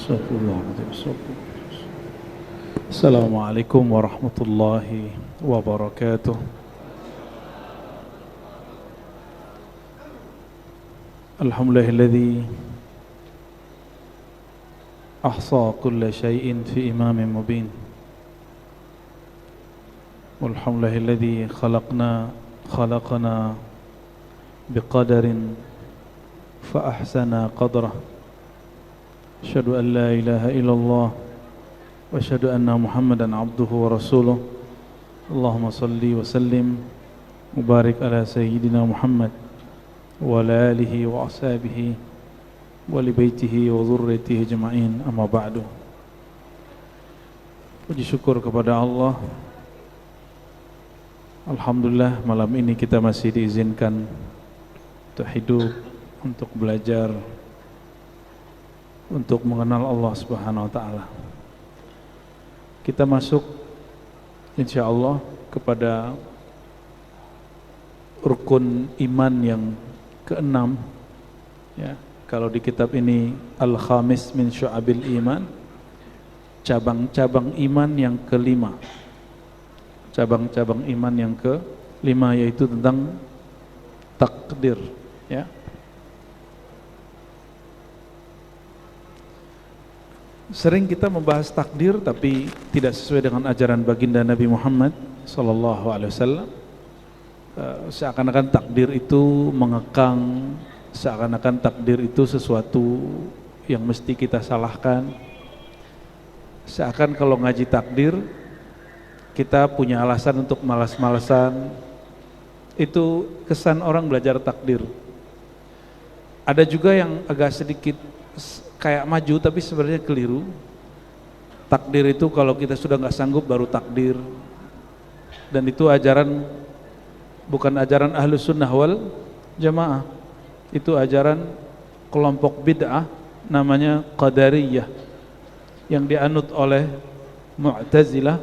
Astagfirullahaladzim. Assalamualaikum warahmatullahi wabarakatuh. Alhamdulillahilladzi ahsa kulla syai'in fi imamin mubin. Walhamdulillahilladzi khalaqana biqadarin fa ahsana qadrah. Asyhadu an la ilaha illallah wa asyhadu anna Muhammadan abduhu wa rasuluh. Allahumma salli wa sallim mubarik ala sayyidina Muhammad wa ala alihi wa ashabihi wa li baitihi wa dhurriyyatihi ajma'in, amma ba'du. Puji syukur kepada Allah. Alhamdulillah, malam ini kita masih diizinkan untuk hidup, untuk belajar, untuk mengenal Allah Subhanahu wa taala. Kita masuk insyaallah kepada rukun iman yang keenam, ya. Kalau di kitab ini Al-Khamis min Syu'abil Iman, cabang-cabang iman yang kelima. Cabang-cabang iman yang kelima yaitu tentang takdir, ya. Sering kita membahas takdir tapi tidak sesuai dengan ajaran baginda Nabi Muhammad sallallahu alaihi wasallam. Seakan-akan takdir itu mengekang, seakan-akan takdir itu sesuatu yang mesti kita salahkan. Seakan kalau ngaji takdir kita punya alasan untuk malas-malasan. Itu kesan orang belajar takdir. Ada juga yang agak sedikit kayak maju tapi sebenarnya keliru. Takdir itu kalau kita sudah nggak sanggup baru takdir, dan itu ajaran bukan ajaran Ahlus Sunnah wal Jamaah. Itu ajaran kelompok bid'ah namanya Qadariyah yang dianut oleh Mu'tazilah,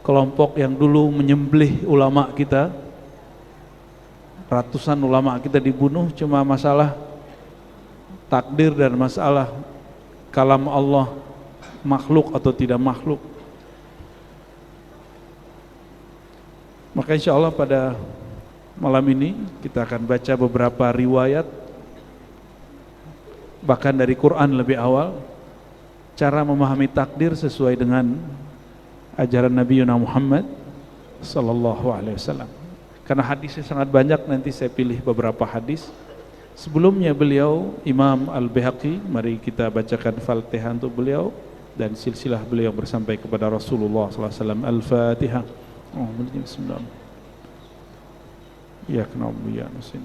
kelompok yang dulu menyembelih ulama kita. Ratusan ulama kita dibunuh cuma masalah takdir dan masalah kalam Allah makhluk atau tidak makhluk. Maka insya Allah pada malam ini kita akan baca beberapa riwayat, bahkan dari Quran lebih awal, cara memahami takdir sesuai dengan ajaran Nabi Muhammad sallallahu alaihi wasallam. Karena hadisnya sangat banyak, nanti saya pilih beberapa hadis. Sebelumnya beliau Imam Al-Baihaqi, mari kita bacakan Fatihah untuk beliau dan silsilah beliau bersampai kepada Rasulullah sallallahu alaihi wasallam. Al-Fatihah. Bismillah. Ya na'budu wa nasta'in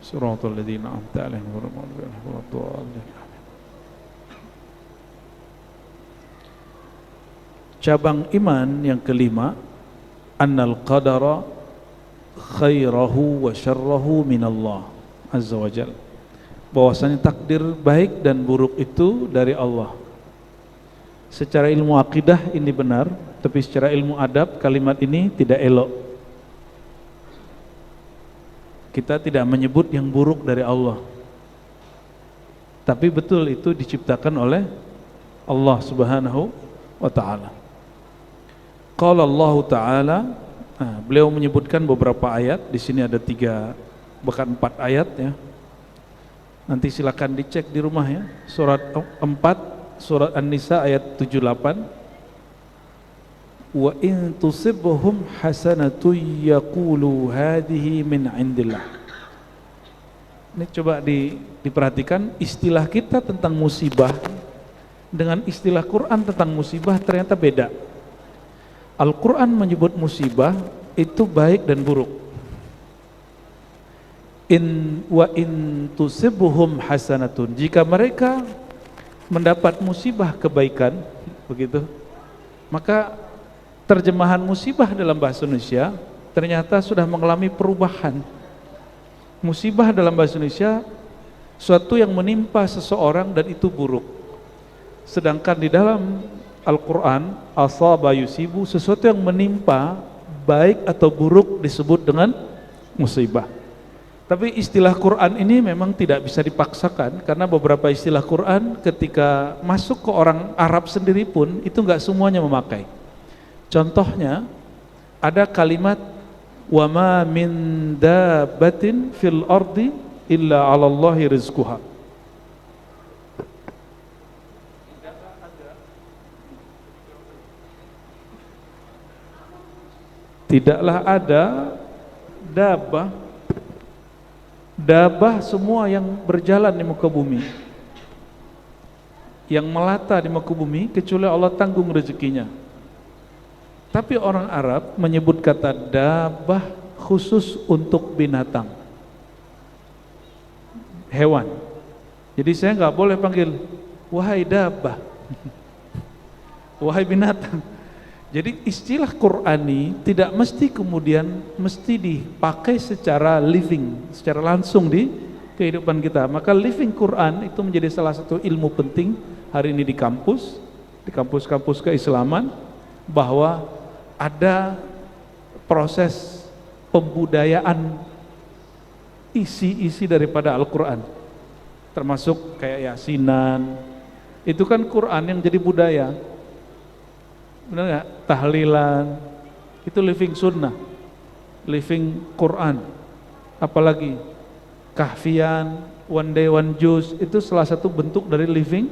shiratal ladzina an'amta 'alaihim ghairil maghdubi 'alaihim waladdallin. Cabang iman yang kelima, annal qadara khairahu wa syarrahu minallah Azza wa Jalla. Bahwasanya takdir baik dan buruk itu dari Allah. Secara ilmu akidah ini benar, tapi secara ilmu adab kalimat ini tidak elok. Kita tidak menyebut yang buruk dari Allah, tapi betul itu diciptakan oleh Allah Subhanahu wa ta'ala. Qala Allah ta'ala, beliau menyebutkan beberapa ayat. Di sini ada 3 bahkan 4 ayat, ya. Nanti silakan dicek di rumah, ya. Surat 4 surat An-Nisa ayat 78. Wa in tusibhum hasanatu yaqulu hadhihi min indillah. Ini coba diperhatikan istilah kita tentang musibah dengan istilah Quran tentang musibah ternyata beda. Al-Quran menyebut musibah itu baik dan buruk. Wa in tusibhum hasanatun, jika mereka mendapat musibah kebaikan, begitu, maka terjemahan musibah dalam bahasa Indonesia ternyata sudah mengalami perubahan. Musibah dalam bahasa Indonesia suatu yang menimpa seseorang dan itu buruk. Sedangkan di dalam Al-Quran asaba yusibu, sesuatu yang menimpa baik atau buruk disebut dengan musibah. Tapi istilah Quran ini memang tidak bisa dipaksakan, karena beberapa istilah Quran ketika masuk ke orang Arab sendiri pun itu nggak semuanya memakai. Contohnya ada kalimat wa ma min dabbatin fil ardi illa 'alallahi rizquha. Tidaklah ada dabah semua yang berjalan di muka bumi, yang melata di muka bumi, kecuali Allah tanggung rezekinya. Tapi orang Arab menyebut kata dabah khusus untuk binatang, hewan. Jadi saya nggak boleh panggil wahai dabah, wahai binatang. Jadi istilah Qur'ani tidak mesti kemudian dipakai secara living, secara langsung di kehidupan kita. Maka living Quran itu menjadi salah satu ilmu penting hari ini di kampus-kampus keislaman, bahwa ada proses pembudayaan isi-isi daripada Al-Quran, termasuk kayak Yasinan. Itu kan Quran yang jadi budaya, benar nggak? Tahlilan itu living sunnah, living Quran. Apalagi Kahfian, one day one juice, itu salah satu bentuk dari living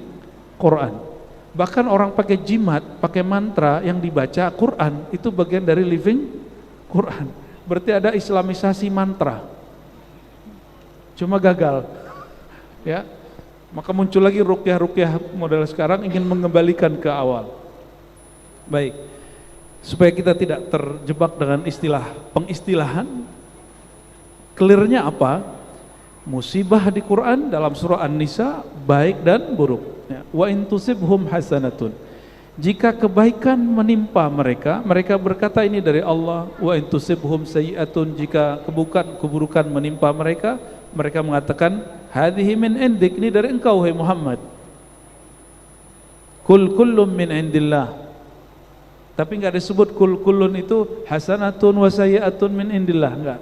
Quran. Bahkan orang pakai jimat, pakai mantra yang dibaca Quran, itu bagian dari living Quran. Berarti ada islamisasi mantra, cuma gagal, ya. Maka muncul lagi ruqyah-ruqyah model sekarang ingin mengembalikan ke awal. Baik, supaya kita tidak terjebak dengan pengistilahan, clearnya apa? Musibah di Quran dalam surah An-Nisa baik dan buruk. Wa in tusibhum hasanatun. Jika kebaikan menimpa mereka, mereka berkata ini dari Allah. Wa in tusibhum sayyi'atun. Jika keburukan menimpa mereka, mereka mengatakan hadhihi min indik, ini dari engkau hai Muhammad. Kul kullum min indillah. Tapi enggak disebut kullun itu hasanatun wa sayyi'atun min indillah, enggak.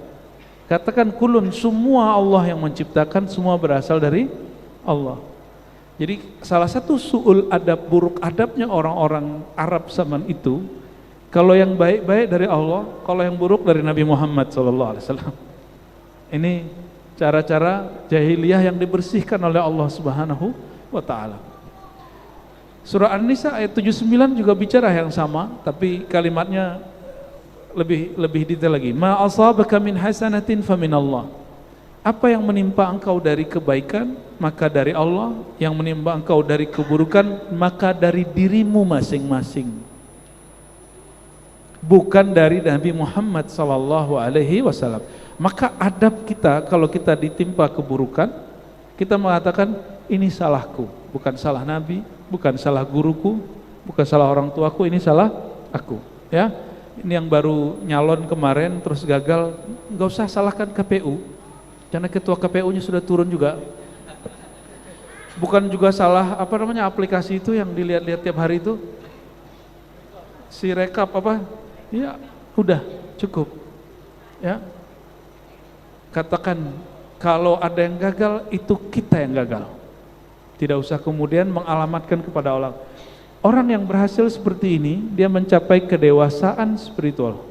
Katakan kulun, semua Allah yang menciptakan, semua berasal dari Allah. Jadi salah satu su'ul adab, buruk adabnya orang-orang Arab zaman itu, kalau yang baik-baik dari Allah, kalau yang buruk dari Nabi Muhammad SAW. Ini cara-cara jahiliyah yang dibersihkan oleh Allah Subhanahu wa ta'ala. Surah An-Nisa ayat 79 juga bicara yang sama, tapi kalimatnya lebih detail lagi. Ma asabaka min hasanatin faminallah. Apa yang menimpa engkau dari kebaikan, maka dari Allah. Yang menimpa engkau dari keburukan, maka dari dirimu masing-masing, bukan dari Nabi Muhammad sallallahu alaihi wasallam. Maka adab kita kalau kita ditimpa keburukan, kita mengatakan ini salahku, bukan salah Nabi, bukan salah guruku, bukan salah orang tuaku, ini salah aku, ya. Ini yang baru nyalon kemarin terus gagal, nggak usah salahkan KPU, karena ketua KPU-nya sudah turun juga. Bukan juga salah aplikasi itu yang dilihat-lihat tiap hari itu, si rekap ya udah cukup, ya. Katakan kalau ada yang gagal, itu kita yang gagal. Tidak usah kemudian mengalamatkan kepada orang. Orang yang berhasil seperti ini, dia mencapai kedewasaan spiritual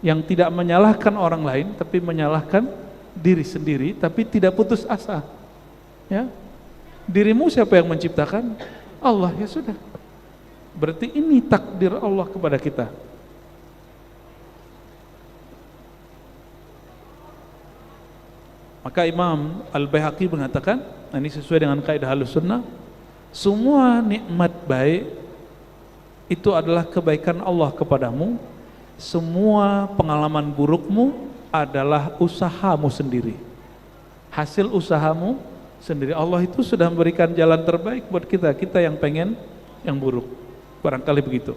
yang tidak menyalahkan orang lain, tapi menyalahkan diri sendiri, tapi tidak putus asa. Ya, dirimu siapa yang menciptakan? Allah, ya sudah. Berarti ini takdir Allah kepada kita. Maka Imam Al-Baihaqi mengatakan, ini sesuai dengan kaidah Ahlussunnah, semua nikmat baik itu adalah kebaikan Allah kepadamu. Semua pengalaman burukmu adalah usahamu sendiri, hasil usahamu sendiri. Allah itu sudah memberikan jalan terbaik buat kita yang pengen yang buruk, barangkali begitu.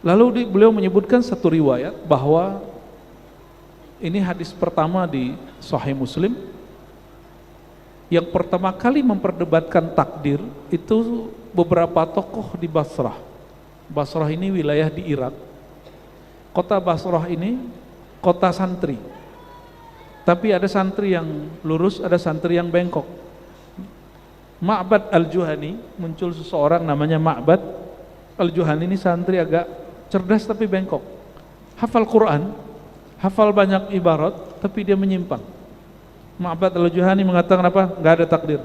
Lalu beliau menyebutkan satu riwayat bahwa ini hadis pertama di Sahih Muslim, yang pertama kali memperdebatkan takdir itu beberapa tokoh di Basrah. Basrah ini wilayah di Irak. Kota Basrah ini kota santri. Tapi ada santri yang lurus, ada santri yang bengkok. Ma'bad al-Juhani, muncul seseorang namanya Ma'bad al-Juhani, ini santri agak cerdas tapi bengkok. Hafal Quran, hafal banyak ibarat, tapi dia menyimpang. Ma'bad al-Juhani mengatakan apa? Enggak ada takdir.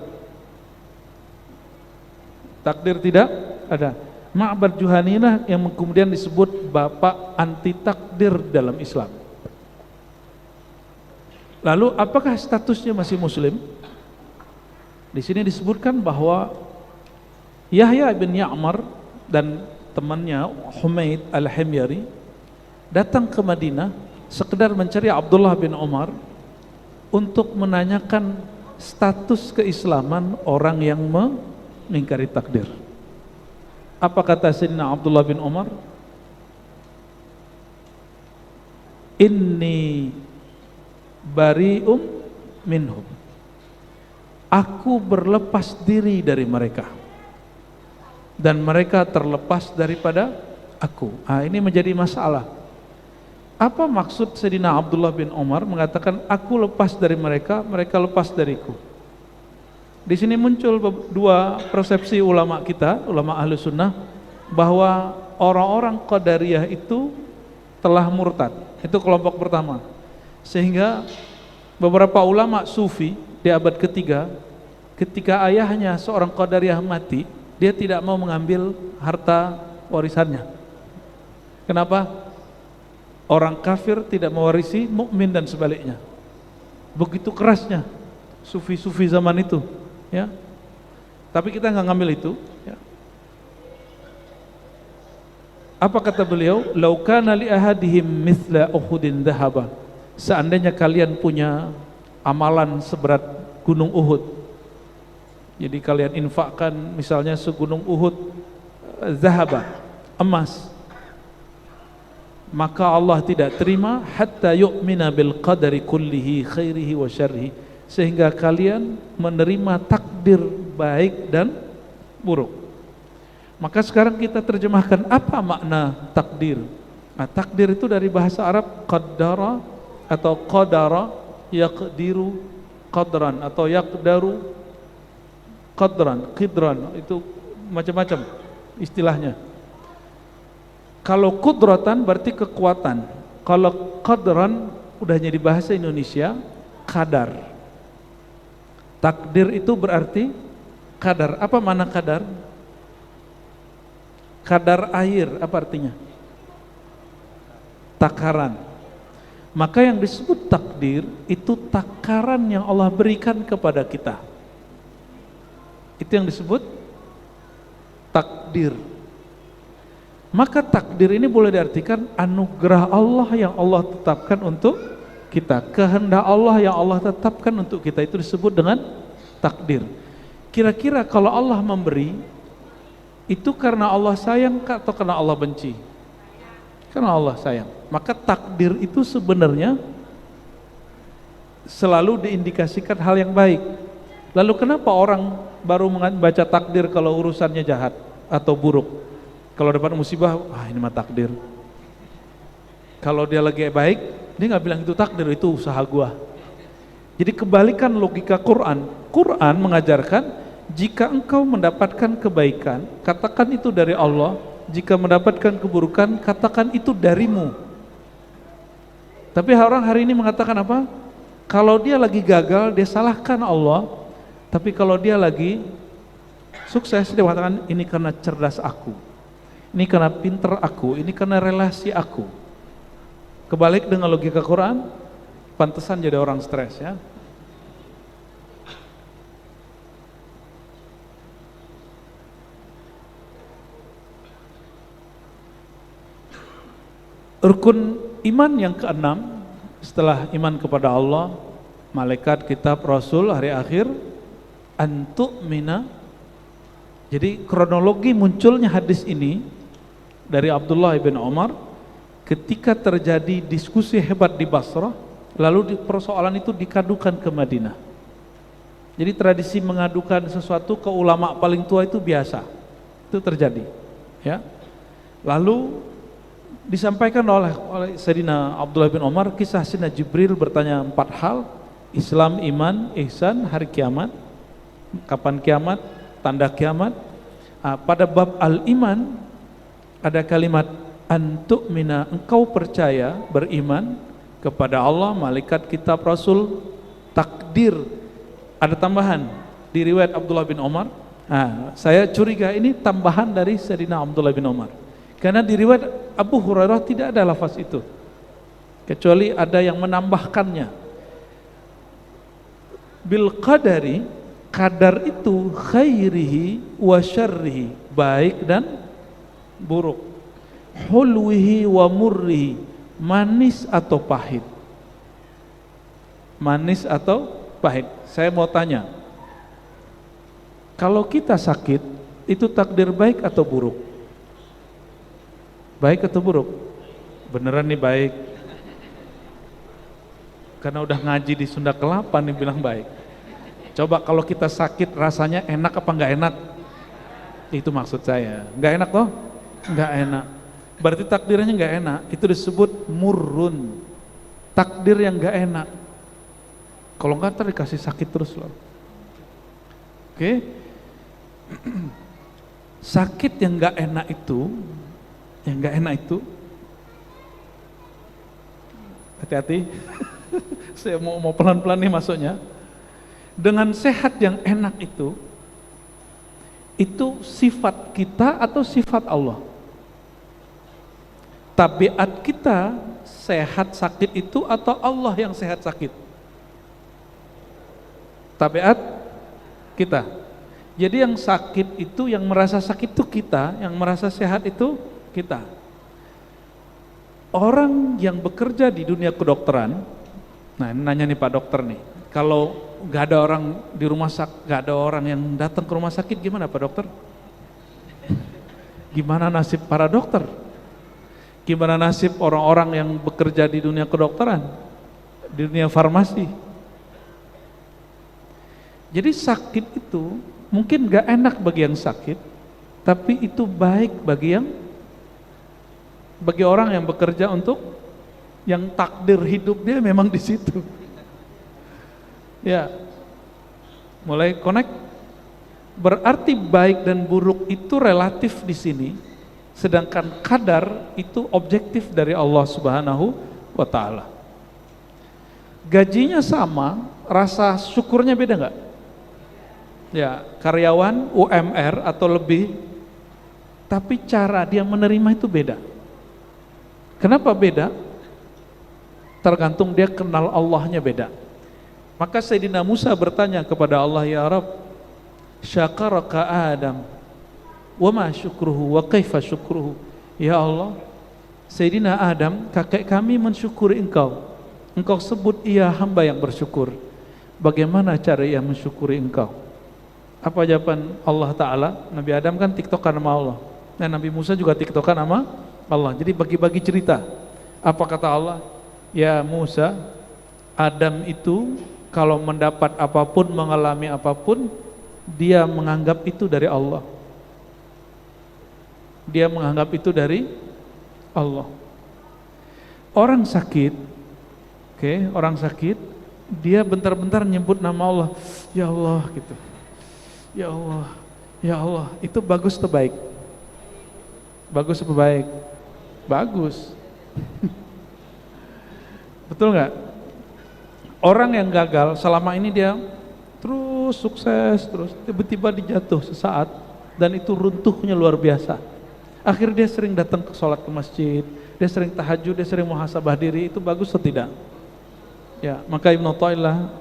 Takdir tidak ada. Ma'bad Juhani lah yang kemudian disebut bapak anti takdir dalam Islam. Lalu apakah statusnya masih muslim? Di sini disebutkan bahwa Yahya bin Ya'mar dan temannya Humaid al-Himyari datang ke Madinah sekedar mencari Abdullah bin Umar untuk menanyakan status keislaman orang yang mengingkari takdir. Apa kata Sayyidina Abdullah bin Umar? Inni bari'um minhum. Aku berlepas diri dari mereka dan mereka terlepas daripada aku. Ini menjadi masalah. Apa maksud Sayyidina Abdullah bin Umar mengatakan aku lepas dari mereka, mereka lepas dariku? Di sini muncul dua persepsi ulama kita, ulama ahlu sunnah, bahwa orang-orang Qadariyah itu telah murtad. Itu kelompok pertama. Sehingga beberapa ulama sufi di abad ketiga, ketika ayahnya seorang Qadariyah mati, dia tidak mau mengambil harta warisannya. Kenapa? Orang kafir tidak mewarisi mukmin dan sebaliknya. Begitu kerasnya sufi-sufi zaman itu, ya. Tapi kita nggak ngambil itu, ya. Apa kata beliau? Lau kana li ahadihim mithla Uhudin dhahaba. Seandainya kalian punya amalan seberat gunung Uhud, jadi kalian infakkan misalnya segunung Uhud zahaba, emas, maka Allah tidak terima hatta yu'mina bil qadari kullihi khairihi wa syarrihi, sehingga kalian menerima takdir baik dan buruk. Maka sekarang kita terjemahkan apa makna takdir. Takdir itu dari bahasa Arab qaddara atau qadara, yaqdiru qadran atau yaqdaru qidran, itu macam-macam istilahnya. Kalau qudratan berarti kekuatan, kalau qadran udah jadi bahasa Indonesia kadar. Takdir itu berarti kadar. Apa makna kadar? Kadar air, apa artinya? Takaran. Maka yang disebut takdir itu takaran yang Allah berikan kepada kita. Itu yang disebut takdir. Maka takdir ini boleh diartikan anugerah Allah yang Allah tetapkan untuk kita, kehendak Allah yang Allah tetapkan untuk kita, itu disebut dengan takdir. Kira-kira kalau Allah memberi itu karena Allah sayang atau karena Allah benci? Karena Allah sayang. Maka takdir itu sebenarnya selalu diindikasikan hal yang baik. Lalu kenapa orang baru membaca takdir kalau urusannya jahat atau buruk? Kalau dapat musibah, ini mah takdir. Kalau dia lagi baik, dia nggak bilang itu takdir, itu usaha gua. Jadi kebalikan logika Quran. Quran mengajarkan jika engkau mendapatkan kebaikan, katakan itu dari Allah. Jika mendapatkan keburukan, katakan itu darimu. Tapi orang hari ini mengatakan apa? Kalau dia lagi gagal, dia salahkan Allah. Tapi kalau dia lagi sukses, dia mengatakan ini karena cerdas aku, ini karena pinter aku, ini karena relasi aku. Kebalik dengan logika Quran, pantesan jadi orang stres, ya. Rukun iman yang keenam setelah iman kepada Allah, malaikat, kitab, rasul, hari akhir, antu'mina. Jadi kronologi munculnya hadis ini dari Abdullah bin Umar ketika terjadi diskusi hebat di Basrah, lalu persoalan itu dikadukan ke Madinah. Jadi tradisi mengadukan sesuatu ke ulama paling tua itu biasa, itu terjadi, ya. Lalu disampaikan oleh Sayyidina Abdullah bin Umar kisah Sayyidina Jibril bertanya 4 hal: Islam, iman, ihsan, hari kiamat, kapan kiamat, tanda kiamat. Pada bab al-iman ada kalimat antu'mina, engkau percaya, beriman kepada Allah, malaikat, kitab, rasul, takdir. Ada tambahan di riwayat Abdullah bin Umar. Saya curiga ini tambahan dari Sayyidina Abdullah bin Umar, karena di riwayat Abu Hurairah tidak ada lafaz itu, kecuali ada yang menambahkannya. Bil qadari, kadar itu khairihi wa syarrihi, baik dan buruk, hulwihi wa murrihi, manis atau pahit. Manis atau pahit. Saya mau tanya, kalau kita sakit, itu takdir baik atau buruk? Baik atau buruk? Beneran nih baik. Karena udah ngaji di Sunda Kelapa nih bilang baik. Coba kalau kita sakit rasanya enak apa enggak enak? Itu maksud saya. Enggak enak toh? Enggak enak. Berarti takdirnya enggak enak. Itu disebut murrun. Takdir yang enggak enak. Kalau enggak ntar dikasih sakit terus loh. Oke? Sakit yang enggak enak itu, hati-hati. Saya mau pelan-pelan nih masuknya. Dengan sehat yang enak itu sifat kita atau sifat Allah? Tabiat kita sehat sakit itu atau Allah yang sehat sakit? Tabiat kita. Jadi yang sakit itu, yang merasa sakit itu kita, yang merasa sehat itu kita. Orang yang bekerja di dunia kedokteran, nah ini nanya nih Pak Dokter nih, kalau gak ada orang di rumah sakit, gak ada orang yang datang ke rumah sakit, gimana Pak Dokter? Gimana nasib para dokter? Gimana nasib orang-orang yang bekerja di dunia kedokteran, di dunia farmasi? Jadi sakit itu mungkin gak enak bagi yang sakit, tapi itu baik bagi orang yang bekerja untuk yang takdir hidup dia memang di situ. Ya, mulai connect. Berarti baik dan buruk itu relatif di sini, sedangkan kadar itu objektif dari Allah Subhanahu wa Ta'ala. Gajinya sama, rasa syukurnya beda nggak? Ya, karyawan UMR atau lebih, tapi cara dia menerima itu beda. Kenapa beda? Tergantung dia kenal Allahnya beda. Maka Sayyidina Musa bertanya kepada Allah, ya Rabb, syakaraka Adam, wa ma syukruhu, wa kaifa syukruhu. Ya Allah, Sayyidina Adam, kakek kami mensyukuri engkau. Engkau sebut ia hamba yang bersyukur. Bagaimana cara ia mensyukuri engkau? Apa jawaban Allah Ta'ala? Nabi Adam kan tiktokan sama Allah, dan Nabi Musa juga tiktokan sama Allah. Jadi bagi-bagi cerita. Apa kata Allah? Ya Musa, Adam itu kalau mendapat apapun, mengalami apapun, dia menganggap itu dari Allah. Dia menganggap itu dari Allah. Orang sakit, orang sakit, dia bentar-bentar nyebut nama Allah, ya Allah gitu. Ya Allah, ya Allah, itu bagus atau baik? Bagus atau baik? Bagus. Betul nggak? Orang yang gagal selama ini dia terus sukses, terus tiba-tiba dijatuh sesaat, dan itu runtuhnya luar biasa. Akhirnya dia sering datang ke sholat ke masjid, dia sering tahajud, dia sering muhasabah diri. Itu bagus atau tidak? Ya, maka Ibnu Athaillah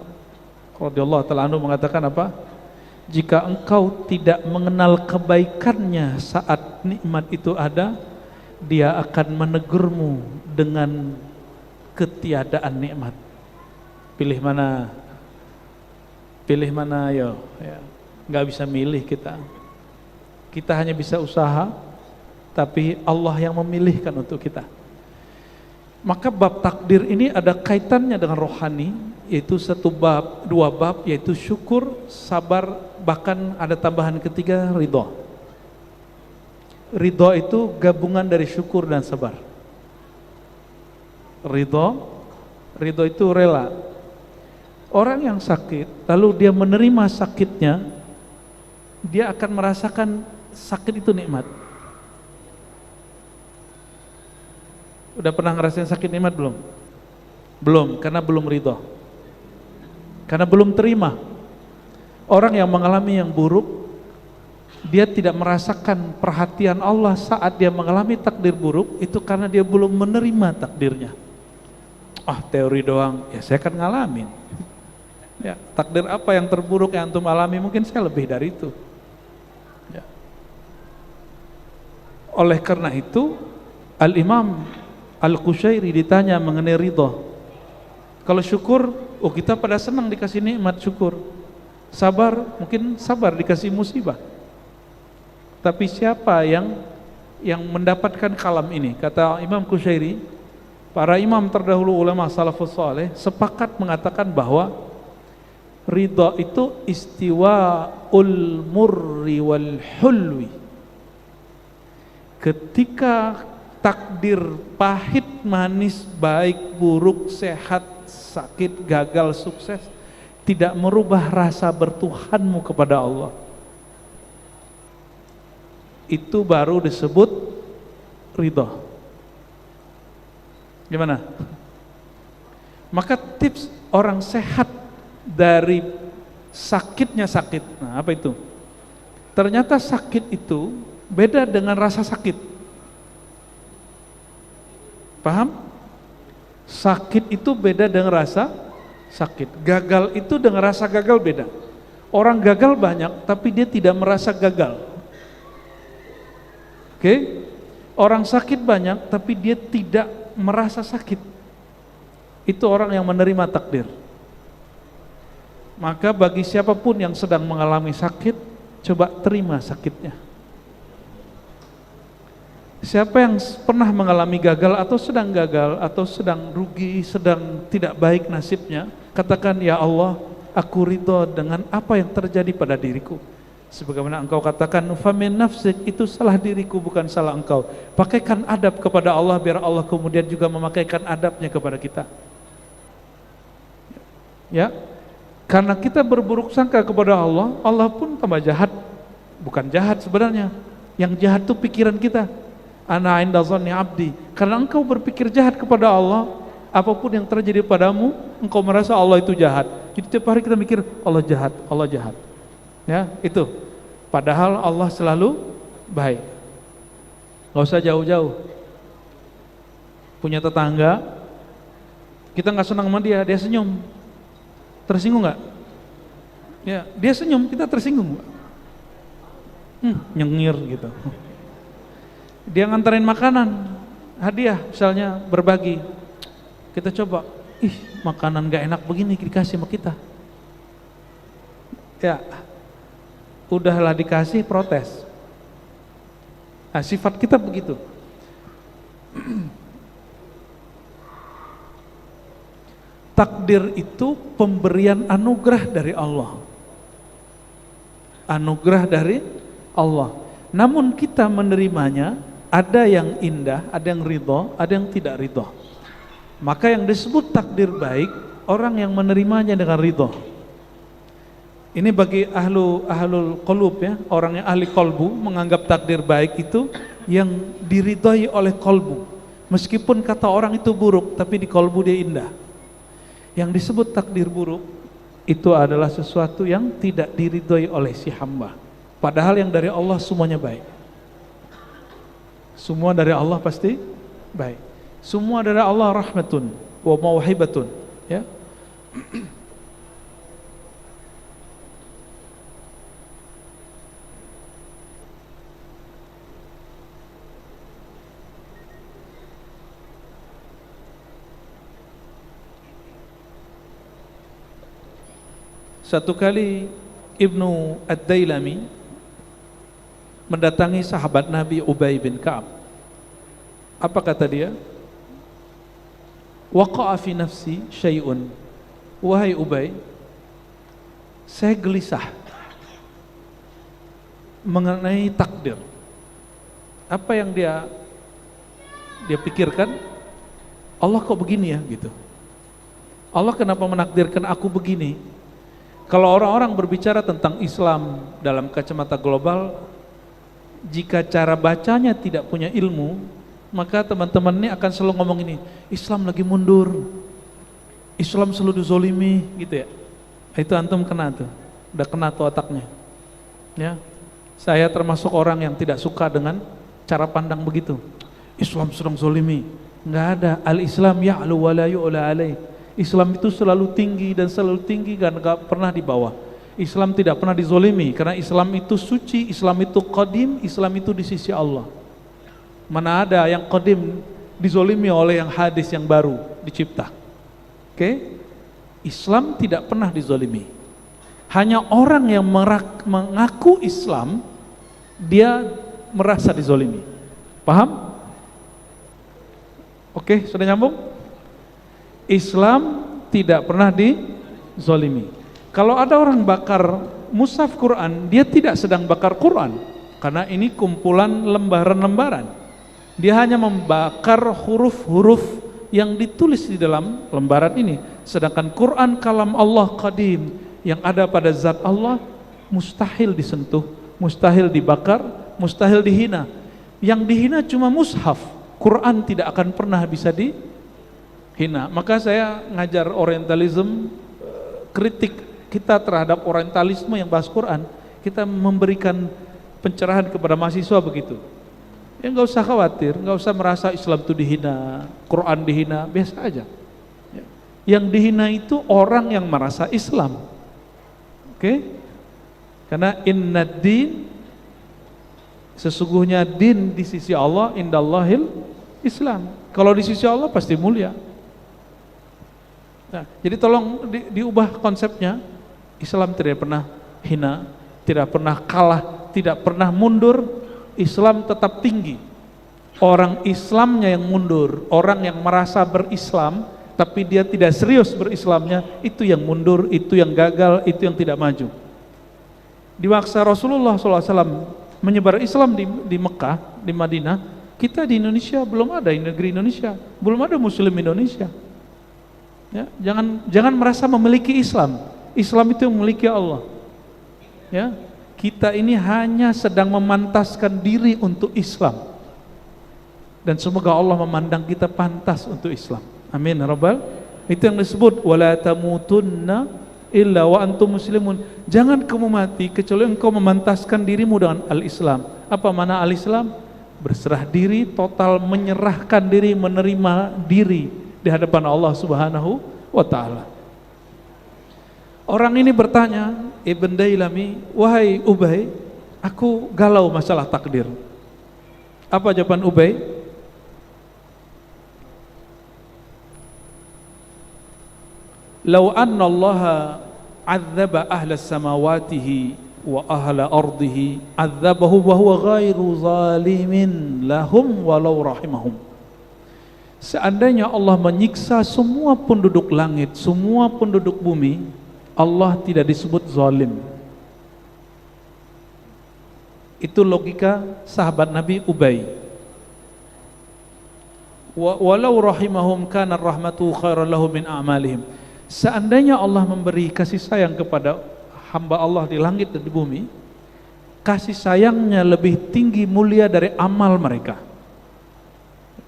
radhiyallahu ta'ala anhu mengatakan apa? Jika engkau tidak mengenal kebaikannya saat nikmat itu ada, dia akan menegurmu dengan ketiadaan nikmat. Pilih mana? Pilih mana? Yo, ya. Nggak bisa milih kita. Kita hanya bisa usaha, tapi Allah yang memilihkan untuk kita. Maka bab takdir ini ada kaitannya dengan rohani, yaitu satu bab, dua bab, yaitu syukur, sabar, bahkan ada tambahan ketiga, ridho. Ridho itu gabungan dari syukur dan sabar. Ridho itu rela. Orang yang sakit, lalu dia menerima sakitnya, dia akan merasakan sakit itu nikmat. Udah pernah ngerasain sakit nikmat belum? Belum, karena belum ridho. Karena belum terima. Orang yang mengalami yang buruk, dia tidak merasakan perhatian Allah saat dia mengalami takdir buruk, itu karena dia belum menerima takdirnya. Teori doang, ya saya akan ngalamin. Ya, takdir apa yang terburuk yang antum alami, mungkin saya lebih dari itu. Ya. Oleh karena itu, Al-Imam Al-Qushairi ditanya mengenai ridho. Kalau syukur, kita pada senang dikasih nikmat syukur. Sabar, mungkin sabar dikasih musibah. Tapi siapa yang mendapatkan kalam ini? Kata Imam Qushairi, para imam terdahulu ulama salafus saleh sepakat mengatakan bahwa ridha itu istiwaul murri wal hulwi. Ketika takdir pahit, manis, baik, buruk, sehat, sakit, gagal, sukses tidak merubah rasa bertuhanmu kepada Allah, itu baru disebut ridha. Gimana? Maka tips orang sehat dari sakitnya sakit. Nah, apa itu? Ternyata sakit itu beda dengan rasa sakit. Paham? Sakit itu beda dengan rasa sakit. Gagal itu dengan rasa gagal beda. Orang gagal banyak tapi dia tidak merasa gagal. Oke? Orang sakit banyak tapi dia tidak merasa sakit. Itu orang yang menerima takdir. Maka bagi siapapun yang sedang mengalami sakit, coba terima sakitnya. Siapa yang pernah mengalami gagal atau sedang rugi, sedang tidak baik nasibnya, katakan, ya Allah, aku ridho dengan apa yang terjadi pada diriku. Sebagaimana engkau katakan, famin nafsik, itu salah diriku bukan salah engkau. Pakaikan adab kepada Allah biar Allah kemudian juga memakaikan adabnya kepada kita. Ya, karena kita berburuk sangka kepada Allah, Allah pun tambah jahat. Bukan jahat sebenarnya, yang jahat itu pikiran kita. Ana inda dhanni abdi. Karena engkau berpikir jahat kepada Allah, apapun yang terjadi padamu, engkau merasa Allah itu jahat. Jadi tiap hari kita mikir Allah jahat, Allah jahat. Ya, itu. Padahal Allah selalu baik. Gak usah jauh-jauh. Punya tetangga, kita nggak senang sama dia senyum. Tersinggung nggak? Ya, dia senyum, kita tersinggung nggak? Nyengir gitu. Dia nganterin makanan, hadiah misalnya, berbagi. Kita coba, makanan gak enak begini dikasih sama kita. Ya, udahlah dikasih protes. Nah, sifat kita begitu. Takdir itu pemberian anugerah dari Allah. Anugerah dari Allah. Namun kita menerimanya, ada yang indah, ada yang ridho, ada yang tidak ridho. Maka yang disebut takdir baik, orang yang menerimanya dengan ridho. Ini bagi ahlul qulub, ya, orang yang ahli kolbu, menganggap takdir baik itu yang diridhoi oleh kolbu. Meskipun kata orang itu buruk, tapi di kolbu dia indah. Yang disebut takdir buruk itu adalah sesuatu yang tidak diridhoi oleh si hamba. Padahal yang dari Allah semuanya baik. Semua dari Allah pasti baik. Semua dari Allah rahmatun wa mauhibatun, ya. Satu kali Ibnu Ad-Dailami mendatangi sahabat Nabi Ubay bin Ka'ab. Apa kata dia? Waqa'a fi nafsi syai'un. Wahai Ubay, saya gelisah mengenai takdir. Apa yang dia pikirkan? Allah kok begini ya gitu. Allah kenapa menakdirkan aku begini? Kalau orang-orang berbicara tentang Islam dalam kacamata global, jika cara bacanya tidak punya ilmu, maka teman-teman ini akan selalu ngomong ini, Islam lagi mundur, Islam selalu dizolimi, gitu ya. Itu antum kena tuh, udah kena tuh otaknya. Ya, saya termasuk orang yang tidak suka dengan cara pandang begitu. Islam sedang zolimi, nggak ada. Al-Islam ya'lu wa la yu'la alaih. Islam itu selalu tinggi dan selalu tinggi dan gak pernah di bawah. Islam tidak pernah dizolimi karena Islam itu suci, Islam itu qadim, Islam itu di sisi Allah. Mana ada yang qadim dizolimi oleh yang hadis yang baru dicipta. Oke? Islam tidak pernah dizolimi. Hanya orang yang mengaku Islam, dia merasa dizolimi. Paham? Oke, sudah nyambung? Islam tidak pernah dizolimi. Kalau ada orang bakar mushaf Quran, dia tidak sedang bakar Quran, karena ini kumpulan lembaran-lembaran. Dia hanya membakar huruf-huruf yang ditulis di dalam lembaran ini. Sedangkan Quran kalam Allah qadim, yang ada pada zat Allah, mustahil disentuh, mustahil dibakar, mustahil dihina. Yang dihina cuma mushaf. Quran tidak akan pernah bisa dihina. Maka saya ngajar orientalism, kritik kita terhadap orientalisme yang bahas Quran, kita memberikan pencerahan kepada mahasiswa begitu. Ya nggak usah khawatir, nggak usah merasa Islam itu dihina, Quran dihina, biasa aja. Yang dihina itu orang yang merasa Islam. Oke? Karena inna din, sesungguhnya din di sisi Allah, indallahil Islam. Kalau di sisi Allah pasti mulia. Nah, jadi tolong diubah konsepnya. Islam tidak pernah hina, tidak pernah kalah, tidak pernah mundur. Islam tetap tinggi. Orang Islamnya yang mundur, orang yang merasa berislam tapi dia tidak serius berislamnya, itu yang mundur, itu yang gagal, itu yang tidak maju. Di masa Rasulullah SAW menyebar Islam di Mekah, di Madinah, kita di Indonesia belum ada, di negeri Indonesia belum ada Muslim Indonesia. Ya, jangan merasa memiliki Islam. Islam itu yang memiliki Allah. Ya, kita ini hanya sedang memantaskan diri untuk Islam. Dan semoga Allah memandang kita pantas untuk Islam. Amin ya rabbal. Itu yang disebut wala tamutunna illa wa antum muslimun. Jangan kamu mati kecuali engkau memantaskan dirimu dengan al-Islam. Apa makna al-Islam? Berserah diri, total menyerahkan diri, menerima diri di hadapan Allah Subhanahu wa ta'ala. Orang ini bertanya, Ibn Dailami, wahai Ubay, aku galau masalah takdir. Apa jawaban Ubay? Lau anna Allah adzaba ahla samawatihi wa ahla ardihi adzabahu wa huwa ghairu zalimin lahum walau rahimahum. Seandainya Allah menyiksa semua penduduk langit, semua penduduk bumi, Allah tidak disebut zalim. Itu logika sahabat Nabi Ubay. Walau rahimahum kana rahmatu khairan lahum min a'malihim. Seandainya Allah memberi kasih sayang kepada hamba Allah di langit dan di bumi, kasih sayangnya lebih tinggi mulia dari amal mereka.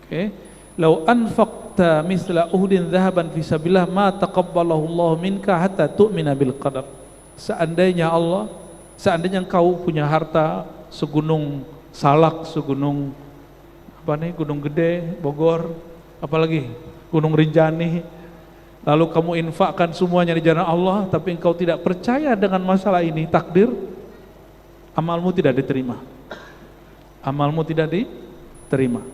Oke. Lau anfaqta misla uhdin dhahaban fi sabilillah ma taqabbalahu Allah minka hatta tu'mina bil qadar. Seandainya engkau punya harta segunung Salak, segunung Gunung Gede, Bogor, apalagi Gunung Rinjani, lalu kamu infakkan semuanya di jalan Allah, tapi engkau tidak percaya dengan masalah ini, takdir, amalmu tidak diterima. Amalmu tidak diterima.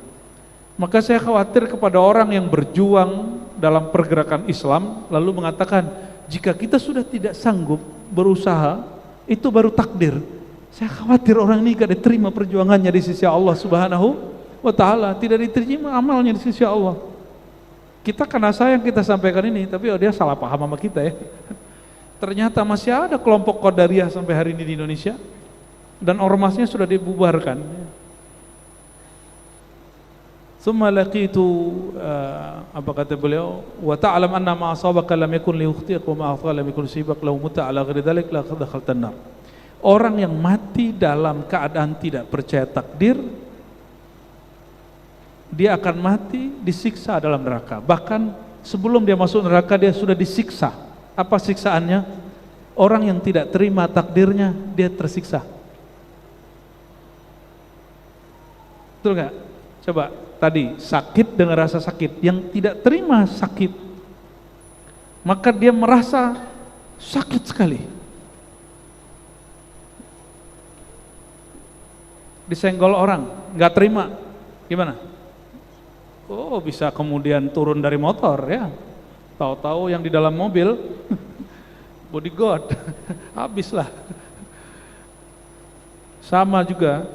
Maka saya khawatir kepada orang yang berjuang dalam pergerakan Islam lalu mengatakan, jika kita sudah tidak sanggup berusaha, itu baru takdir. Saya khawatir orang ini gak diterima perjuangannya di sisi Allah Subhanahu wa ta'ala, tidak diterima amalnya di sisi Allah. Kita karena sayang kita sampaikan ini, tapi dia salah paham sama kita ya. Ternyata masih ada kelompok Qadariyah sampai hari ini di Indonesia, dan ormasnya sudah dibubarkan. Thumma laqitu apa kata beliau, wa ta'lam anna ma asabaka lam yakun liyukhti'ak wa ma akhta'aka lam yakun liyusibak law mutta ala ghairi dzalik la dakhaltan nar. Orang yang mati dalam keadaan tidak percaya takdir, dia akan mati disiksa dalam neraka. Bahkan sebelum dia masuk neraka dia sudah disiksa. Apa siksaannya? Orang yang tidak terima takdirnya dia tersiksa. Betul nggak? Coba tadi sakit dengan rasa sakit, yang tidak terima sakit, maka dia merasa sakit sekali. Disenggol orang, nggak terima, gimana? Oh, bisa kemudian turun dari motor ya. Tahu-tahu yang di dalam mobil bodyguard, habislah. Sama juga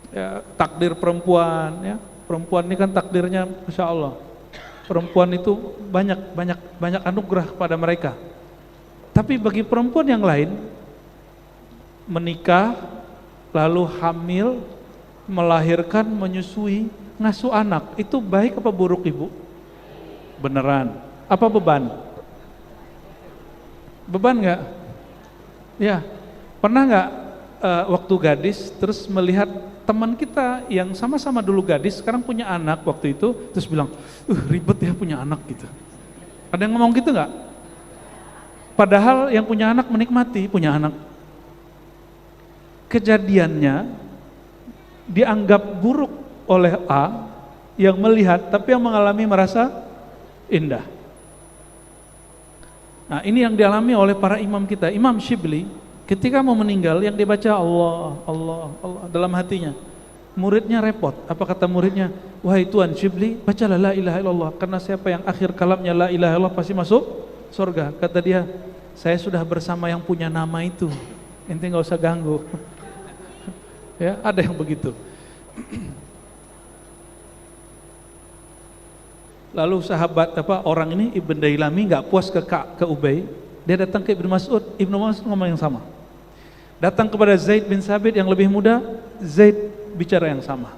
ya, takdir perempuan ya. Perempuan ini kan takdirnya Masya Allah. Perempuan itu banyak anugerah kepada mereka. Tapi bagi perempuan yang lain, menikah, lalu hamil, melahirkan, menyusui, ngasuh anak, itu baik apa buruk ibu? Beneran. Apa beban? Beban nggak? Ya, pernah nggak waktu gadis terus melihat teman kita yang sama-sama dulu gadis sekarang punya anak waktu itu, terus bilang, ribet ya punya anak gitu. Ada yang ngomong gitu nggak? Padahal yang punya anak menikmati punya anak. Kejadiannya dianggap buruk oleh A yang melihat, tapi yang mengalami merasa indah. Nah, ini yang dialami oleh para imam kita. Imam Syibli ketika mau meninggal yang dibaca Allah, Allah, Allah dalam hatinya. Muridnya repot. Apa kata muridnya? Wahai Tuan Syibli, bacalah la ilaha illallah, karena siapa yang akhir kalamnya la ilaha illallah pasti masuk surga. Kata dia, saya sudah bersama yang punya nama itu, ente nggak usah ganggu. Ya, ada yang begitu. Lalu sahabat orang ini Ibn Dailami nggak puas ke Ubay, dia datang ke Ibnu Mas'ud. Ibnu Mas'ud ngomong yang sama. Datang kepada Zaid bin Sabit yang lebih muda, Zaid bicara yang sama.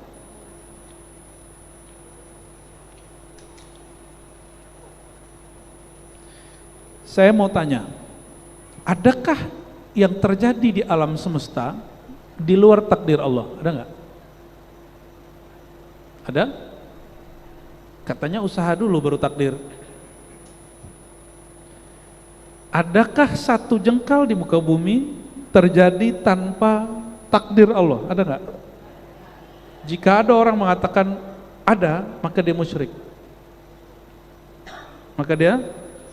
Saya mau tanya, adakah yang terjadi di alam semesta di luar takdir Allah? Ada nggak? Ada? Katanya usaha dulu baru takdir. Adakah satu jengkal di muka bumi terjadi tanpa takdir Allah? Ada nggak? Jika ada orang mengatakan ada, maka dia musyrik. Maka dia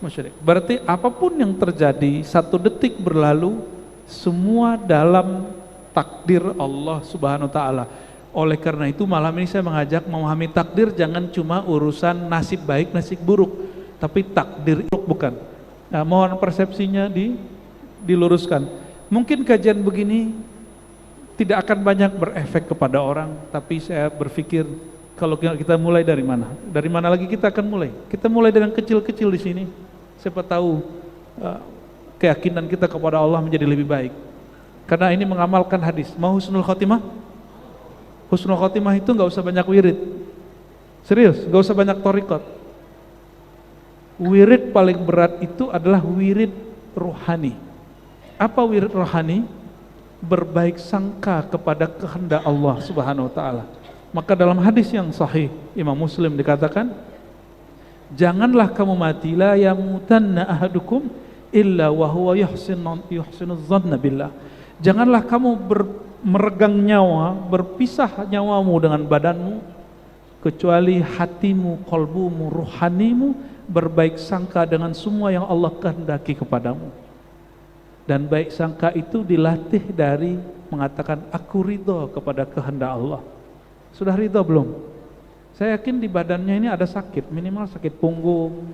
musyrik. Berarti apapun yang terjadi, satu detik berlalu, semua dalam takdir Allah Subhanahu wa Ta'ala. Oleh karena itu malam ini saya mengajak memahami takdir jangan cuma urusan nasib baik, nasib buruk, tapi takdir buruk bukan. Nah, mohon persepsinya diluruskan. Mungkin kajian begini tidak akan banyak berefek kepada orang, tapi saya berpikir kalau kita mulai dari mana? Dari mana lagi kita akan mulai? Kita mulai dengan kecil-kecil di sini. Siapa tahu keyakinan kita kepada Allah menjadi lebih baik. Karena ini mengamalkan hadis. Mau husnul khotimah? Husnul khotimah itu nggak usah banyak wirid. Serius, nggak usah banyak thariqat. Wirid paling berat itu adalah wirid rohani. Apa wirid rohani? Berbaik sangka kepada kehendak Allah Subhanahu wa Ta'ala. Maka dalam hadis yang sahih Imam Muslim dikatakan, janganlah kamu mati, la yamutanna ahadukum illa wa huwa yuhsinu dhanna billah. Janganlah kamu meregang nyawa, berpisah nyawamu dengan badanmu, kecuali hatimu, kolbumu, ruhanimu berbaik sangka dengan semua yang Allah kehendaki kepadamu. Dan baik sangka itu dilatih dari mengatakan aku ridho kepada kehendak Allah. Sudah ridho belum? Saya yakin di badannya ini ada sakit, minimal sakit punggung.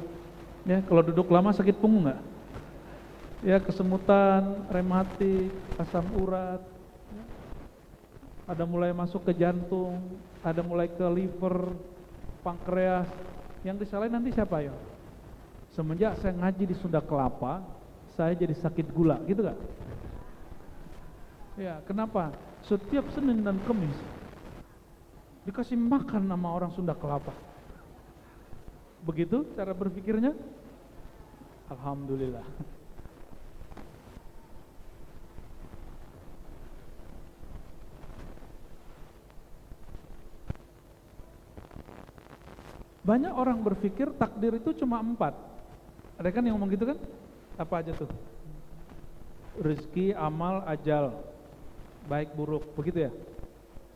Ya, kalau duduk lama sakit punggung nggak? Ya, kesemutan, rematik, asam urat. Ada mulai masuk ke jantung, ada mulai ke liver, pankreas. Yang disalahin nanti siapa ya? Semenjak saya ngaji di Sunda Kelapa, saya jadi sakit gula, gitu gak? Ya, kenapa? Setiap Senin dan Kamis dikasih makan sama orang Sunda Kelapa. Begitu cara berpikirnya? Alhamdulillah. Banyak orang berpikir takdir itu cuma 4. Ada kan yang ngomong gitu kan? Apa aja tuh? Rezeki, amal, ajal, baik buruk, begitu ya?